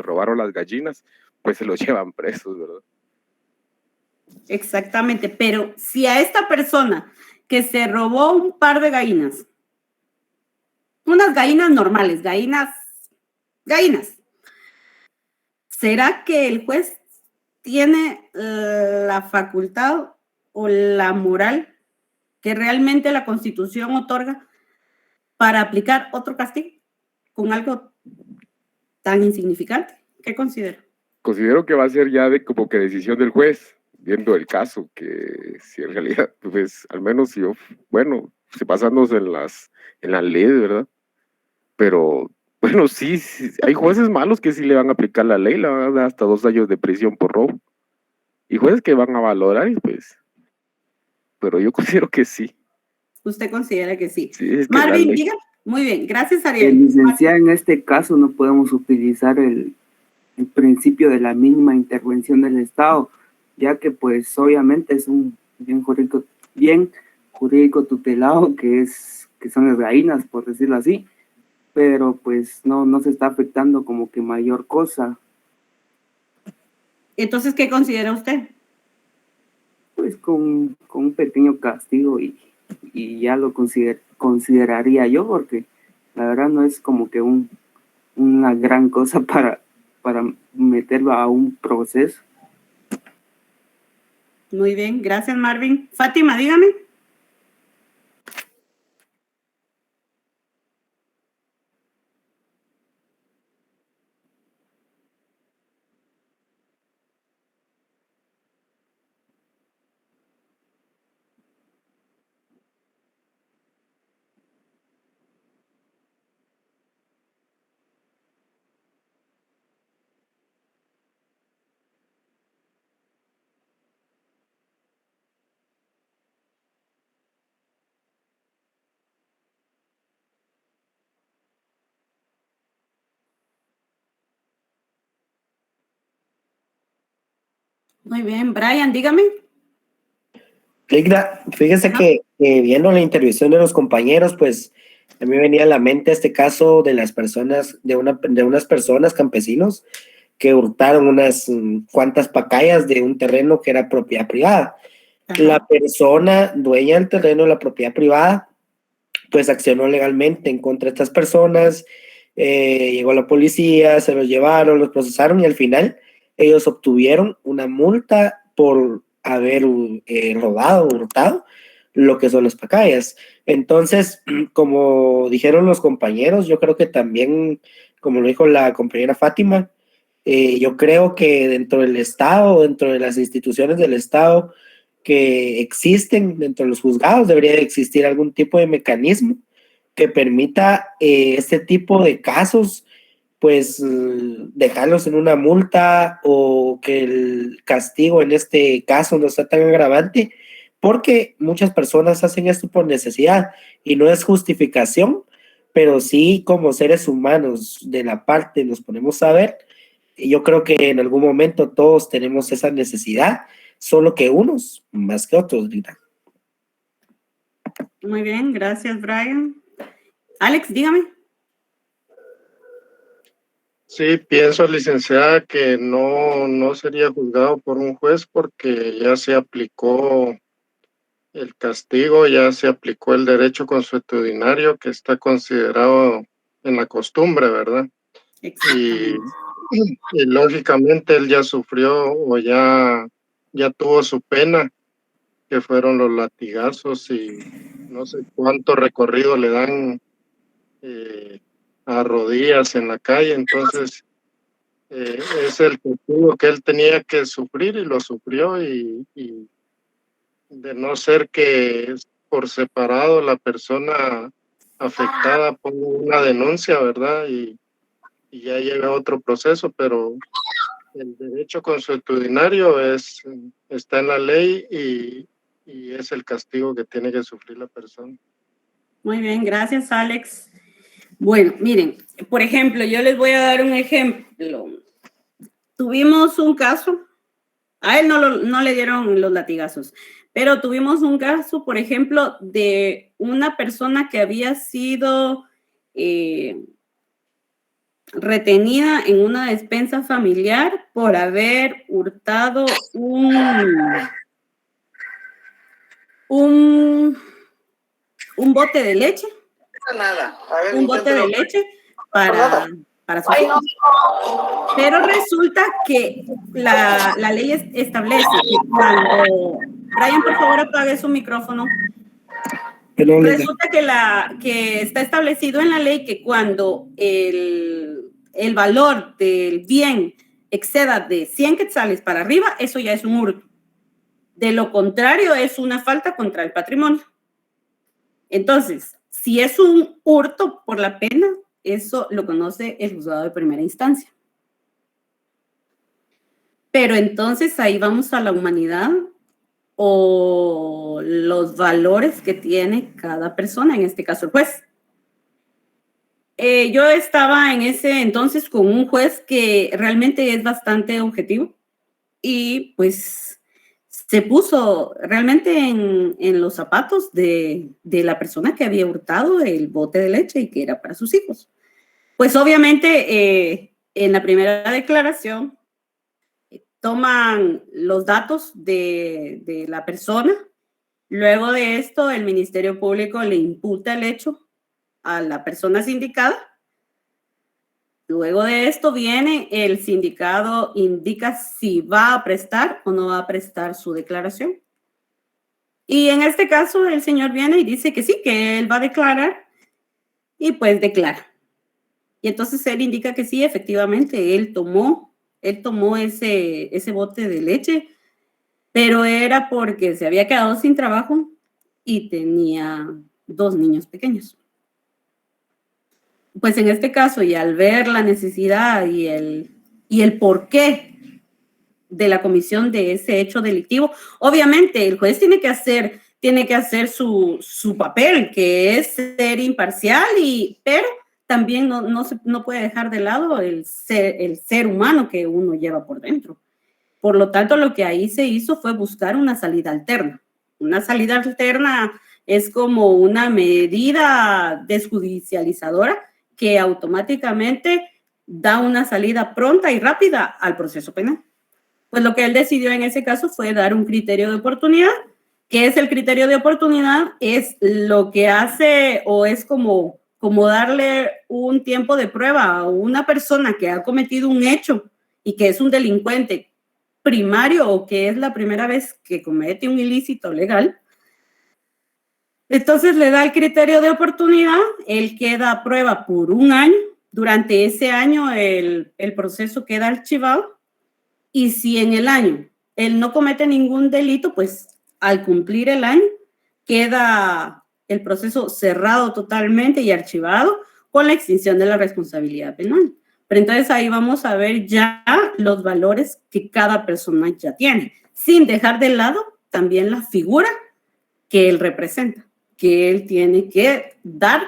robaron las gallinas, pues se los llevan presos, ¿verdad? Exactamente, pero si a esta persona que se robó un par de gallinas, unas gallinas normales, gallinas, ¿será que el juez tiene la facultad o la moral que realmente la Constitución otorga para aplicar otro castigo con algo tan insignificante? ¿Qué considera? Considero que va a ser ya como que decisión del juez, viendo el caso, que si en realidad, pues al menos basándose en las leyes, ¿verdad? Pero bueno, sí, hay jueces malos que sí le van a aplicar la ley, le van a dar hasta 2 años de prisión por robo, y jueces que van a valorar, pues, pero yo considero que sí. ¿Usted considera que sí? Sí, es que Marvin, diga. Muy bien, gracias, Ariel. Licenciada, en este caso no podemos utilizar el principio de la mínima intervención del Estado, ya que pues obviamente es un bien jurídico tutelado que son las gallinas, por decirlo así, pero pues no se está afectando como que mayor cosa. Entonces, ¿qué considera usted? Pues con un pequeño castigo y ya lo consideraría yo, porque la verdad no es como que una gran cosa para meterlo a un proceso. Muy bien, gracias, Marvin. Fátima, dígame. Muy bien, Brian, dígame. Fíjese que viendo la intervención de los compañeros, pues a mí me venía a la mente este caso de las personas, de unas personas campesinos que hurtaron unas cuantas pacayas de un terreno que era propiedad privada. La persona dueña del terreno de la propiedad privada, pues accionó legalmente en contra de estas personas, llegó la policía, se los llevaron, los procesaron y al final ellos obtuvieron una multa por haber hurtado lo que son las pacayas. Entonces, como dijeron los compañeros, yo creo que también, como lo dijo la compañera Fátima, yo creo que dentro del Estado, dentro de las instituciones del Estado que existen, dentro de los juzgados, debería existir algún tipo de mecanismo que permita este tipo de casos, pues dejarlos en una multa o que el castigo en este caso no sea tan agravante, porque muchas personas hacen esto por necesidad y no es justificación, pero sí como seres humanos de la parte nos ponemos a ver. Y yo creo que en algún momento todos tenemos esa necesidad, solo que unos más que otros, Rita. Muy bien, gracias, Brian. Alex, dígame. Sí, pienso, licenciada, que no sería juzgado por un juez porque ya se aplicó el castigo, ya se aplicó el derecho consuetudinario que está considerado en la costumbre, ¿verdad? Y lógicamente él ya sufrió o ya tuvo su pena, que fueron los latigazos y no sé cuánto recorrido le dan a rodillas en la calle. Entonces es el castigo que él tenía que sufrir y lo sufrió, y de no ser que por separado la persona afectada ponga una denuncia, ¿verdad? Y ya llega otro proceso, pero el derecho consuetudinario está en la ley y es el castigo que tiene que sufrir la persona. Muy bien, gracias, Alex. Bueno, miren, por ejemplo, yo les voy a dar un ejemplo. Tuvimos un caso, a él no le dieron los latigazos, pero tuvimos un caso, por ejemplo, de una persona que había sido retenida en una despensa familiar por haber hurtado un bote de leche. Un bote de leche para sus hijos. Pero resulta que la ley establece que cuando... Brian, por favor, apague su micrófono. Resulta que está establecido en la ley que cuando el valor del bien exceda de 100 quetzales para arriba, eso ya es un hurto. De lo contrario, es una falta contra el patrimonio. Entonces, si es un hurto por la pena, eso lo conoce el juzgado de primera instancia. Pero entonces ahí vamos a la humanidad o los valores que tiene cada persona, en este caso el juez. Yo estaba en ese entonces con un juez que realmente es bastante objetivo y pues se puso realmente en los zapatos de la persona que había hurtado el bote de leche y que era para sus hijos. Pues obviamente en la primera declaración toman los datos de la persona. Luego de esto, el Ministerio Público le imputa el hecho a la persona sindicada. Luego de esto viene el sindicado, indica si va a prestar o no va a prestar su declaración. Y en este caso, el señor viene y dice que sí, que él va a declarar y pues declara. Y entonces él indica que sí, efectivamente, él tomó ese bote de leche, pero era porque se había quedado sin trabajo y tenía 2 niños pequeños. Pues en este caso, y al ver la necesidad y el porqué de la comisión de ese hecho delictivo, obviamente el juez tiene que hacer su papel, que es ser imparcial, pero también no puede dejar de lado el ser humano que uno lleva por dentro. Por lo tanto, lo que ahí se hizo fue buscar una salida alterna. Una salida alterna es como una medida desjudicializadora que automáticamente da una salida pronta y rápida al proceso penal. Pues lo que él decidió en ese caso fue dar un criterio de oportunidad. ¿Qué es el criterio de oportunidad? Es lo que hace, o es como darle un tiempo de prueba a una persona que ha cometido un hecho y que es un delincuente primario o que es la primera vez que comete un ilícito legal. Entonces le da el criterio de oportunidad, él queda a prueba por un año, durante ese año el proceso queda archivado y si en el año él no comete ningún delito, pues al cumplir el año queda el proceso cerrado totalmente y archivado con la extinción de la responsabilidad penal. Pero entonces ahí vamos a ver ya los valores que cada persona ya tiene, sin dejar de lado también la figura que él representa, que él tiene que dar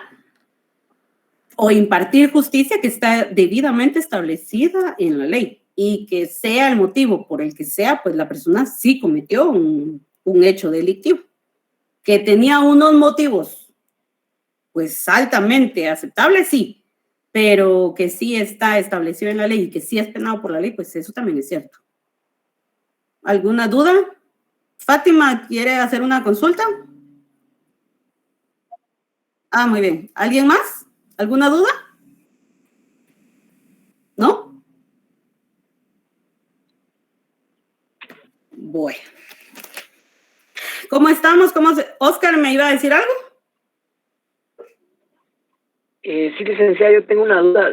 o impartir justicia que está debidamente establecida en la ley y que sea el motivo por el que sea, pues la persona sí cometió un hecho delictivo, que tenía unos motivos pues altamente aceptables, sí, pero que sí está establecido en la ley y que sí es penado por la ley, pues eso también es cierto. ¿Alguna duda? Fátima, ¿quiere hacer una consulta? Ah, muy bien. ¿Alguien más? ¿Alguna duda? ¿No? Bueno. ¿Cómo estamos? Oscar, ¿me iba a decir algo? Sí, licenciada, yo tengo una duda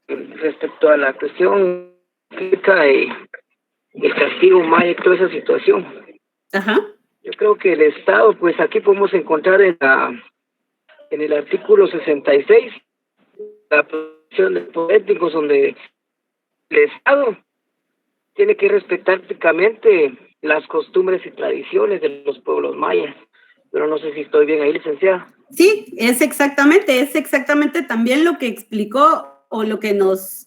respecto a la cuestión el castigo maya y toda esa situación. Ajá. Yo creo que el Estado, pues aquí podemos encontrar en el artículo 66 la protección de poéticos, donde el Estado tiene que respetar prácticamente las costumbres y tradiciones de los pueblos mayas. Pero no sé si estoy bien ahí, licenciada. Sí, es exactamente también lo que explicó o lo que nos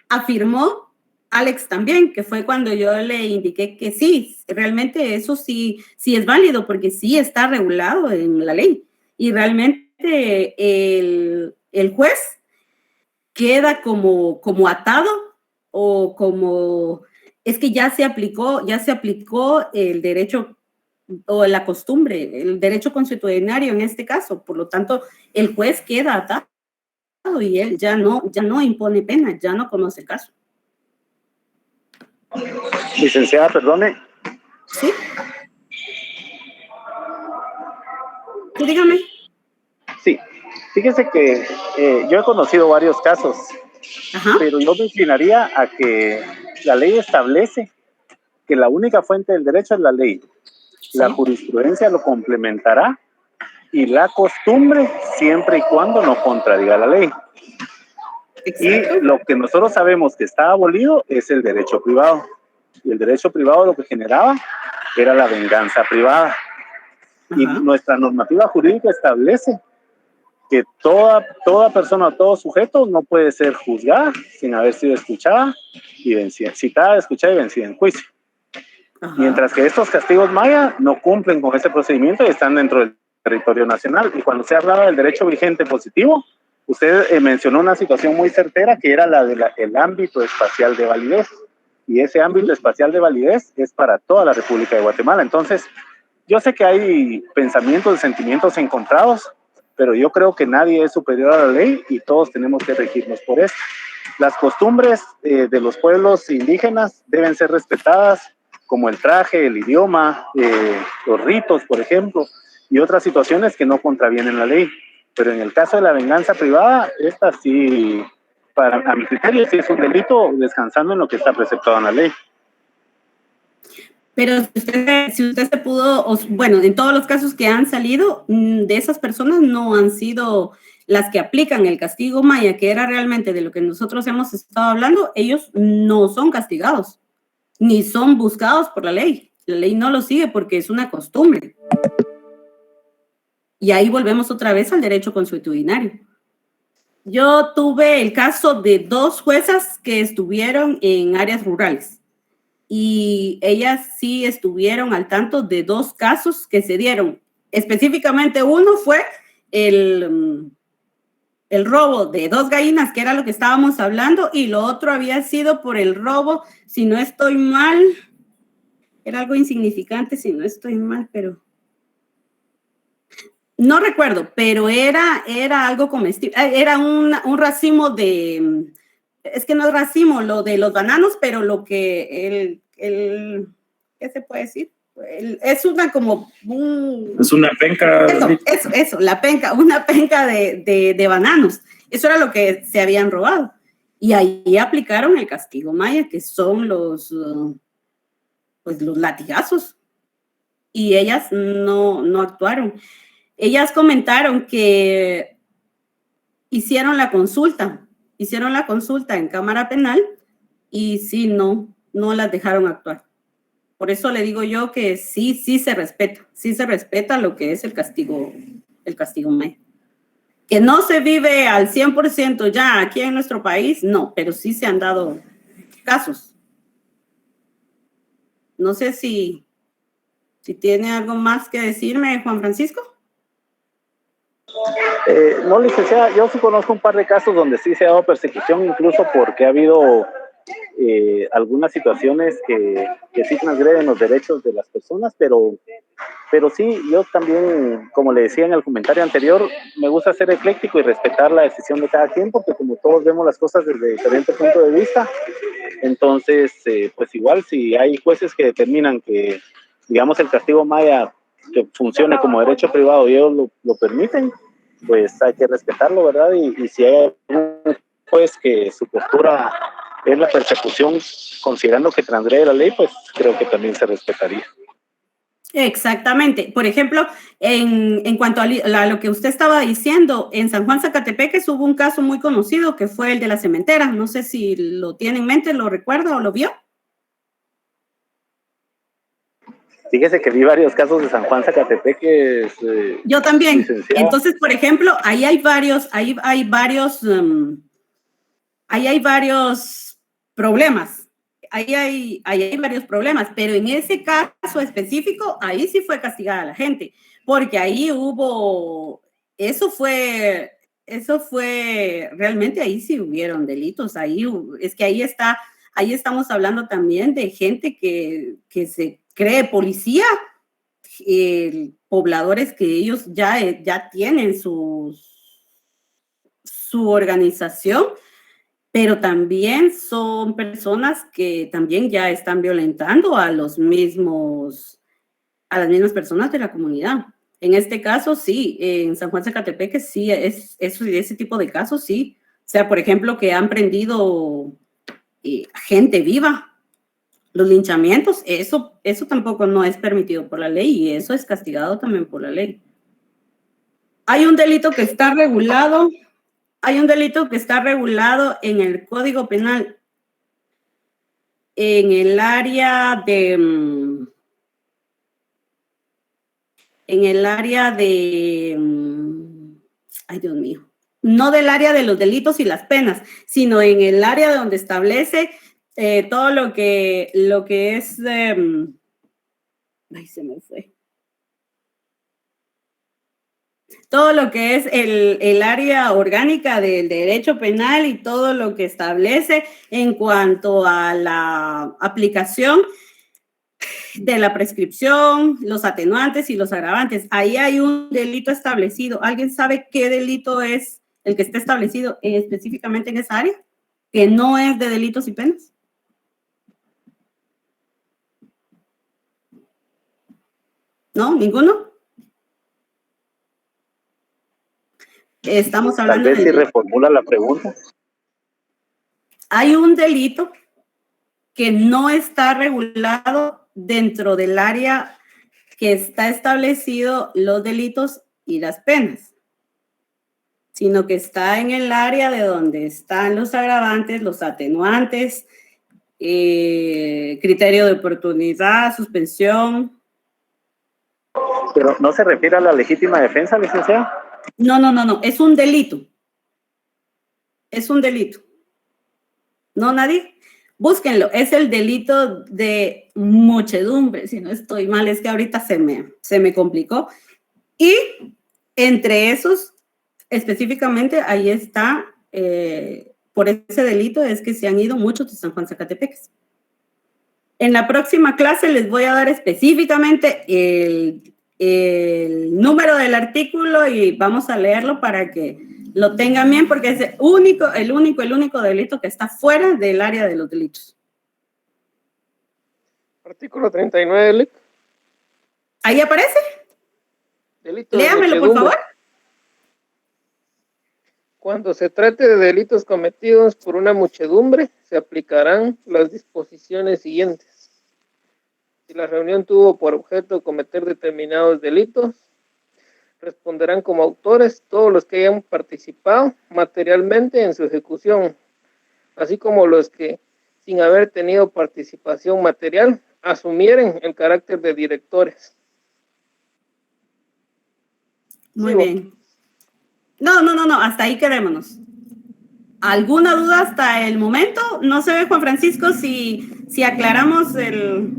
afirmó Alex también, que fue cuando yo le indiqué que sí, realmente eso sí es válido porque sí está regulado en la ley y realmente el juez queda como atado o como es que ya se aplicó el derecho o la costumbre, el derecho consuetudinario en este caso, por lo tanto el juez queda atado y él ya no impone pena, ya no conoce el caso. Licenciada, perdone. ¿Sí? Sí, dígame. Sí, fíjese que yo he conocido varios casos, pero yo me inclinaría a que la ley establece que la única fuente del derecho es la ley. La jurisprudencia lo complementará y la costumbre siempre y cuando no contradiga la ley. Exacto. Y lo que nosotros sabemos que está abolido es el derecho privado. Y el derecho privado lo que generaba era la venganza privada. Ajá. Y nuestra normativa jurídica establece que toda persona o todo sujeto no puede ser juzgada sin haber sido escuchada y vencida, citada, escuchada y vencida en juicio. Ajá. Mientras que estos castigos maya no cumplen con ese procedimiento y están dentro del territorio nacional. Y cuando se hablaba del derecho vigente positivo, usted mencionó una situación muy certera que era la del ámbito espacial de validez. Y ese ámbito espacial de validez es para toda la República de Guatemala. Entonces, yo sé que hay pensamientos y sentimientos encontrados, pero yo creo que nadie es superior a la ley y todos tenemos que regirnos por eso. Las costumbres de los pueblos indígenas deben ser respetadas, como el traje, el idioma, los ritos, por ejemplo, y otras situaciones que no contravienen la ley. Pero en el caso de la venganza privada, esta sí, a mi criterio, sí es un delito descansando en lo que está preceptado en la ley. Pero si usted se pudo, bueno, en todos los casos que han salido, de esas personas no han sido las que aplican el castigo maya, que era realmente de lo que nosotros hemos estado hablando, ellos no son castigados, ni son buscados por la ley. La ley no lo sigue porque es una costumbre. Y ahí volvemos otra vez al derecho consuetudinario. Yo tuve el caso de 2 juezas que estuvieron en áreas rurales. y ellas sí estuvieron al tanto de 2 casos que se dieron. Específicamente uno fue el robo de 2 gallinas, que era lo que estábamos hablando, y lo otro había sido por el robo, si no estoy mal, era algo insignificante, si no estoy mal, pero no recuerdo, pero era algo comestible, era un racimo de, es que no es racimo, lo de los bananos, pero lo que ¿qué se puede decir? Es una como es una penca. Eso, la penca, una penca de bananos. Eso era lo que se habían robado. Y ahí aplicaron el castigo maya, que son los latigazos. Y ellas no actuaron. Ellas comentaron que hicieron la consulta en Cámara Penal y sí, no las dejaron actuar. Por eso le digo yo que sí se respeta lo que es el castigo maya. Que no se vive al 100% ya aquí en nuestro país, no, pero sí se han dado casos. No sé si tiene algo más que decirme, Juan Francisco. No, licenciada, yo sí conozco un par de casos donde sí se ha dado persecución, incluso porque ha habido algunas situaciones que sí transgreden los derechos de las personas, pero sí, yo también, como le decía en el comentario anterior, me gusta ser ecléctico y respetar la decisión de cada quien, porque como todos vemos las cosas desde diferentes puntos de vista, entonces, pues igual si hay jueces que determinan que, digamos, el castigo maya que funcione como derecho privado y ellos lo permiten, pues hay que respetarlo, ¿verdad? Y si hay algún juez que su postura es la persecución, considerando que transgrede la ley, pues creo que también se respetaría. Exactamente. Por ejemplo, en cuanto a lo que usted estaba diciendo, en San Juan Zacatepeques hubo un caso muy conocido que fue el de la cementera. No sé si lo tiene en mente, lo recuerda o lo vio. Fíjese que vi varios casos de San Juan Zacatepeques. Yo también. Licenciado. Entonces, por ejemplo, ahí hay varios problemas. Ahí hay varios problemas, pero en ese caso específico, ahí sí fue castigada la gente, porque ahí eso fue realmente, ahí sí hubieron delitos, ahí estamos hablando también de gente que se cree policía, pobladores que ellos ya tienen su organización, pero también son personas que también ya están violentando a las mismas personas de la comunidad. En este caso, sí, en San Juan Zacatepeque, sí, ese tipo de casos, sí. O sea, por ejemplo, que han prendido gente viva. Los linchamientos, eso tampoco no es permitido por la ley y eso es castigado también por la ley. Hay un delito que está regulado. En el Código Penal, en el área de, ay Dios mío, no del área de los delitos y las penas, sino en el área donde establece todo lo que es, ay se me fue. Todo lo que es el área orgánica del derecho penal y todo lo que establece en cuanto a la aplicación de la prescripción, los atenuantes y los agravantes. Ahí hay un delito establecido. ¿Alguien sabe qué delito es el que está establecido específicamente en esa área? Que no es de delitos y penas. ¿No? ¿Ninguno? Estamos hablando. Tal vez si reformula la pregunta. Hay un delito que no está regulado dentro del área que está establecido los delitos y las penas, sino que está en el área de donde están los agravantes, los atenuantes, criterio de oportunidad, suspensión. Pero no se refiere a la legítima defensa, licenciada. No, es un delito. ¿No, nadie? Búsquenlo, es el delito de muchedumbre, si no estoy mal, es que ahorita se me complicó. Y entre esos, específicamente, ahí está, por ese delito es que se han ido muchos de San Juan Zacatepeques. En la próxima clase les voy a dar específicamente el número del artículo y vamos a leerlo para que lo tengan bien, porque es el único delito que está fuera del área de los delitos. Artículo 39, Lic. ¿Ahí aparece? Delito de Léamelo, por muchedumbre. favor. Cuando se trate de delitos cometidos por una muchedumbre, se aplicarán las disposiciones siguientes. Si la reunión tuvo por objeto cometer determinados delitos, responderán como autores todos los que hayan participado materialmente en su ejecución, así como los que, sin haber tenido participación material, asumieren el carácter de directores. Muy bien. No, hasta ahí quedémonos. ¿Alguna duda hasta el momento? No se ve, Juan Francisco, si aclaramos el...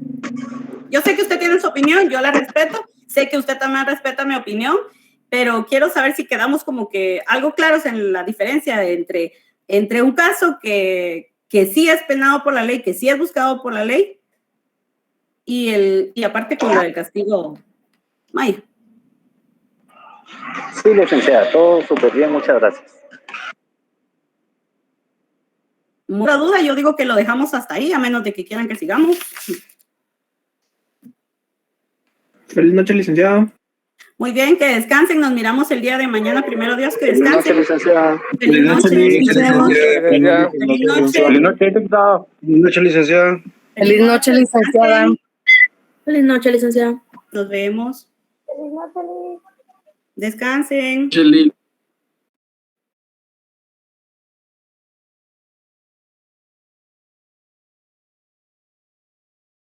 Yo sé que usted tiene su opinión, yo la respeto, sé que usted también respeta mi opinión, pero quiero saber si quedamos como que algo claros en la diferencia entre un caso que sí es penado por la ley, que sí es buscado por la ley, y aparte con lo del castigo. Maya. Sí, licenciada, todo súper bien, muchas gracias. Mucha duda, yo digo que lo dejamos hasta ahí, a menos de que quieran que sigamos. Feliz noche, licenciado. Muy bien, que descansen, nos miramos el día de mañana, primero Dios, que Feliz noche, descansen. licenciada. Feliz noche, licenciado. Feliz noche, licenciada. Feliz noche, licenciada. Feliz noche, licenciada. Feliz noche, licenciada. Nos vemos. Descansen. Cheli.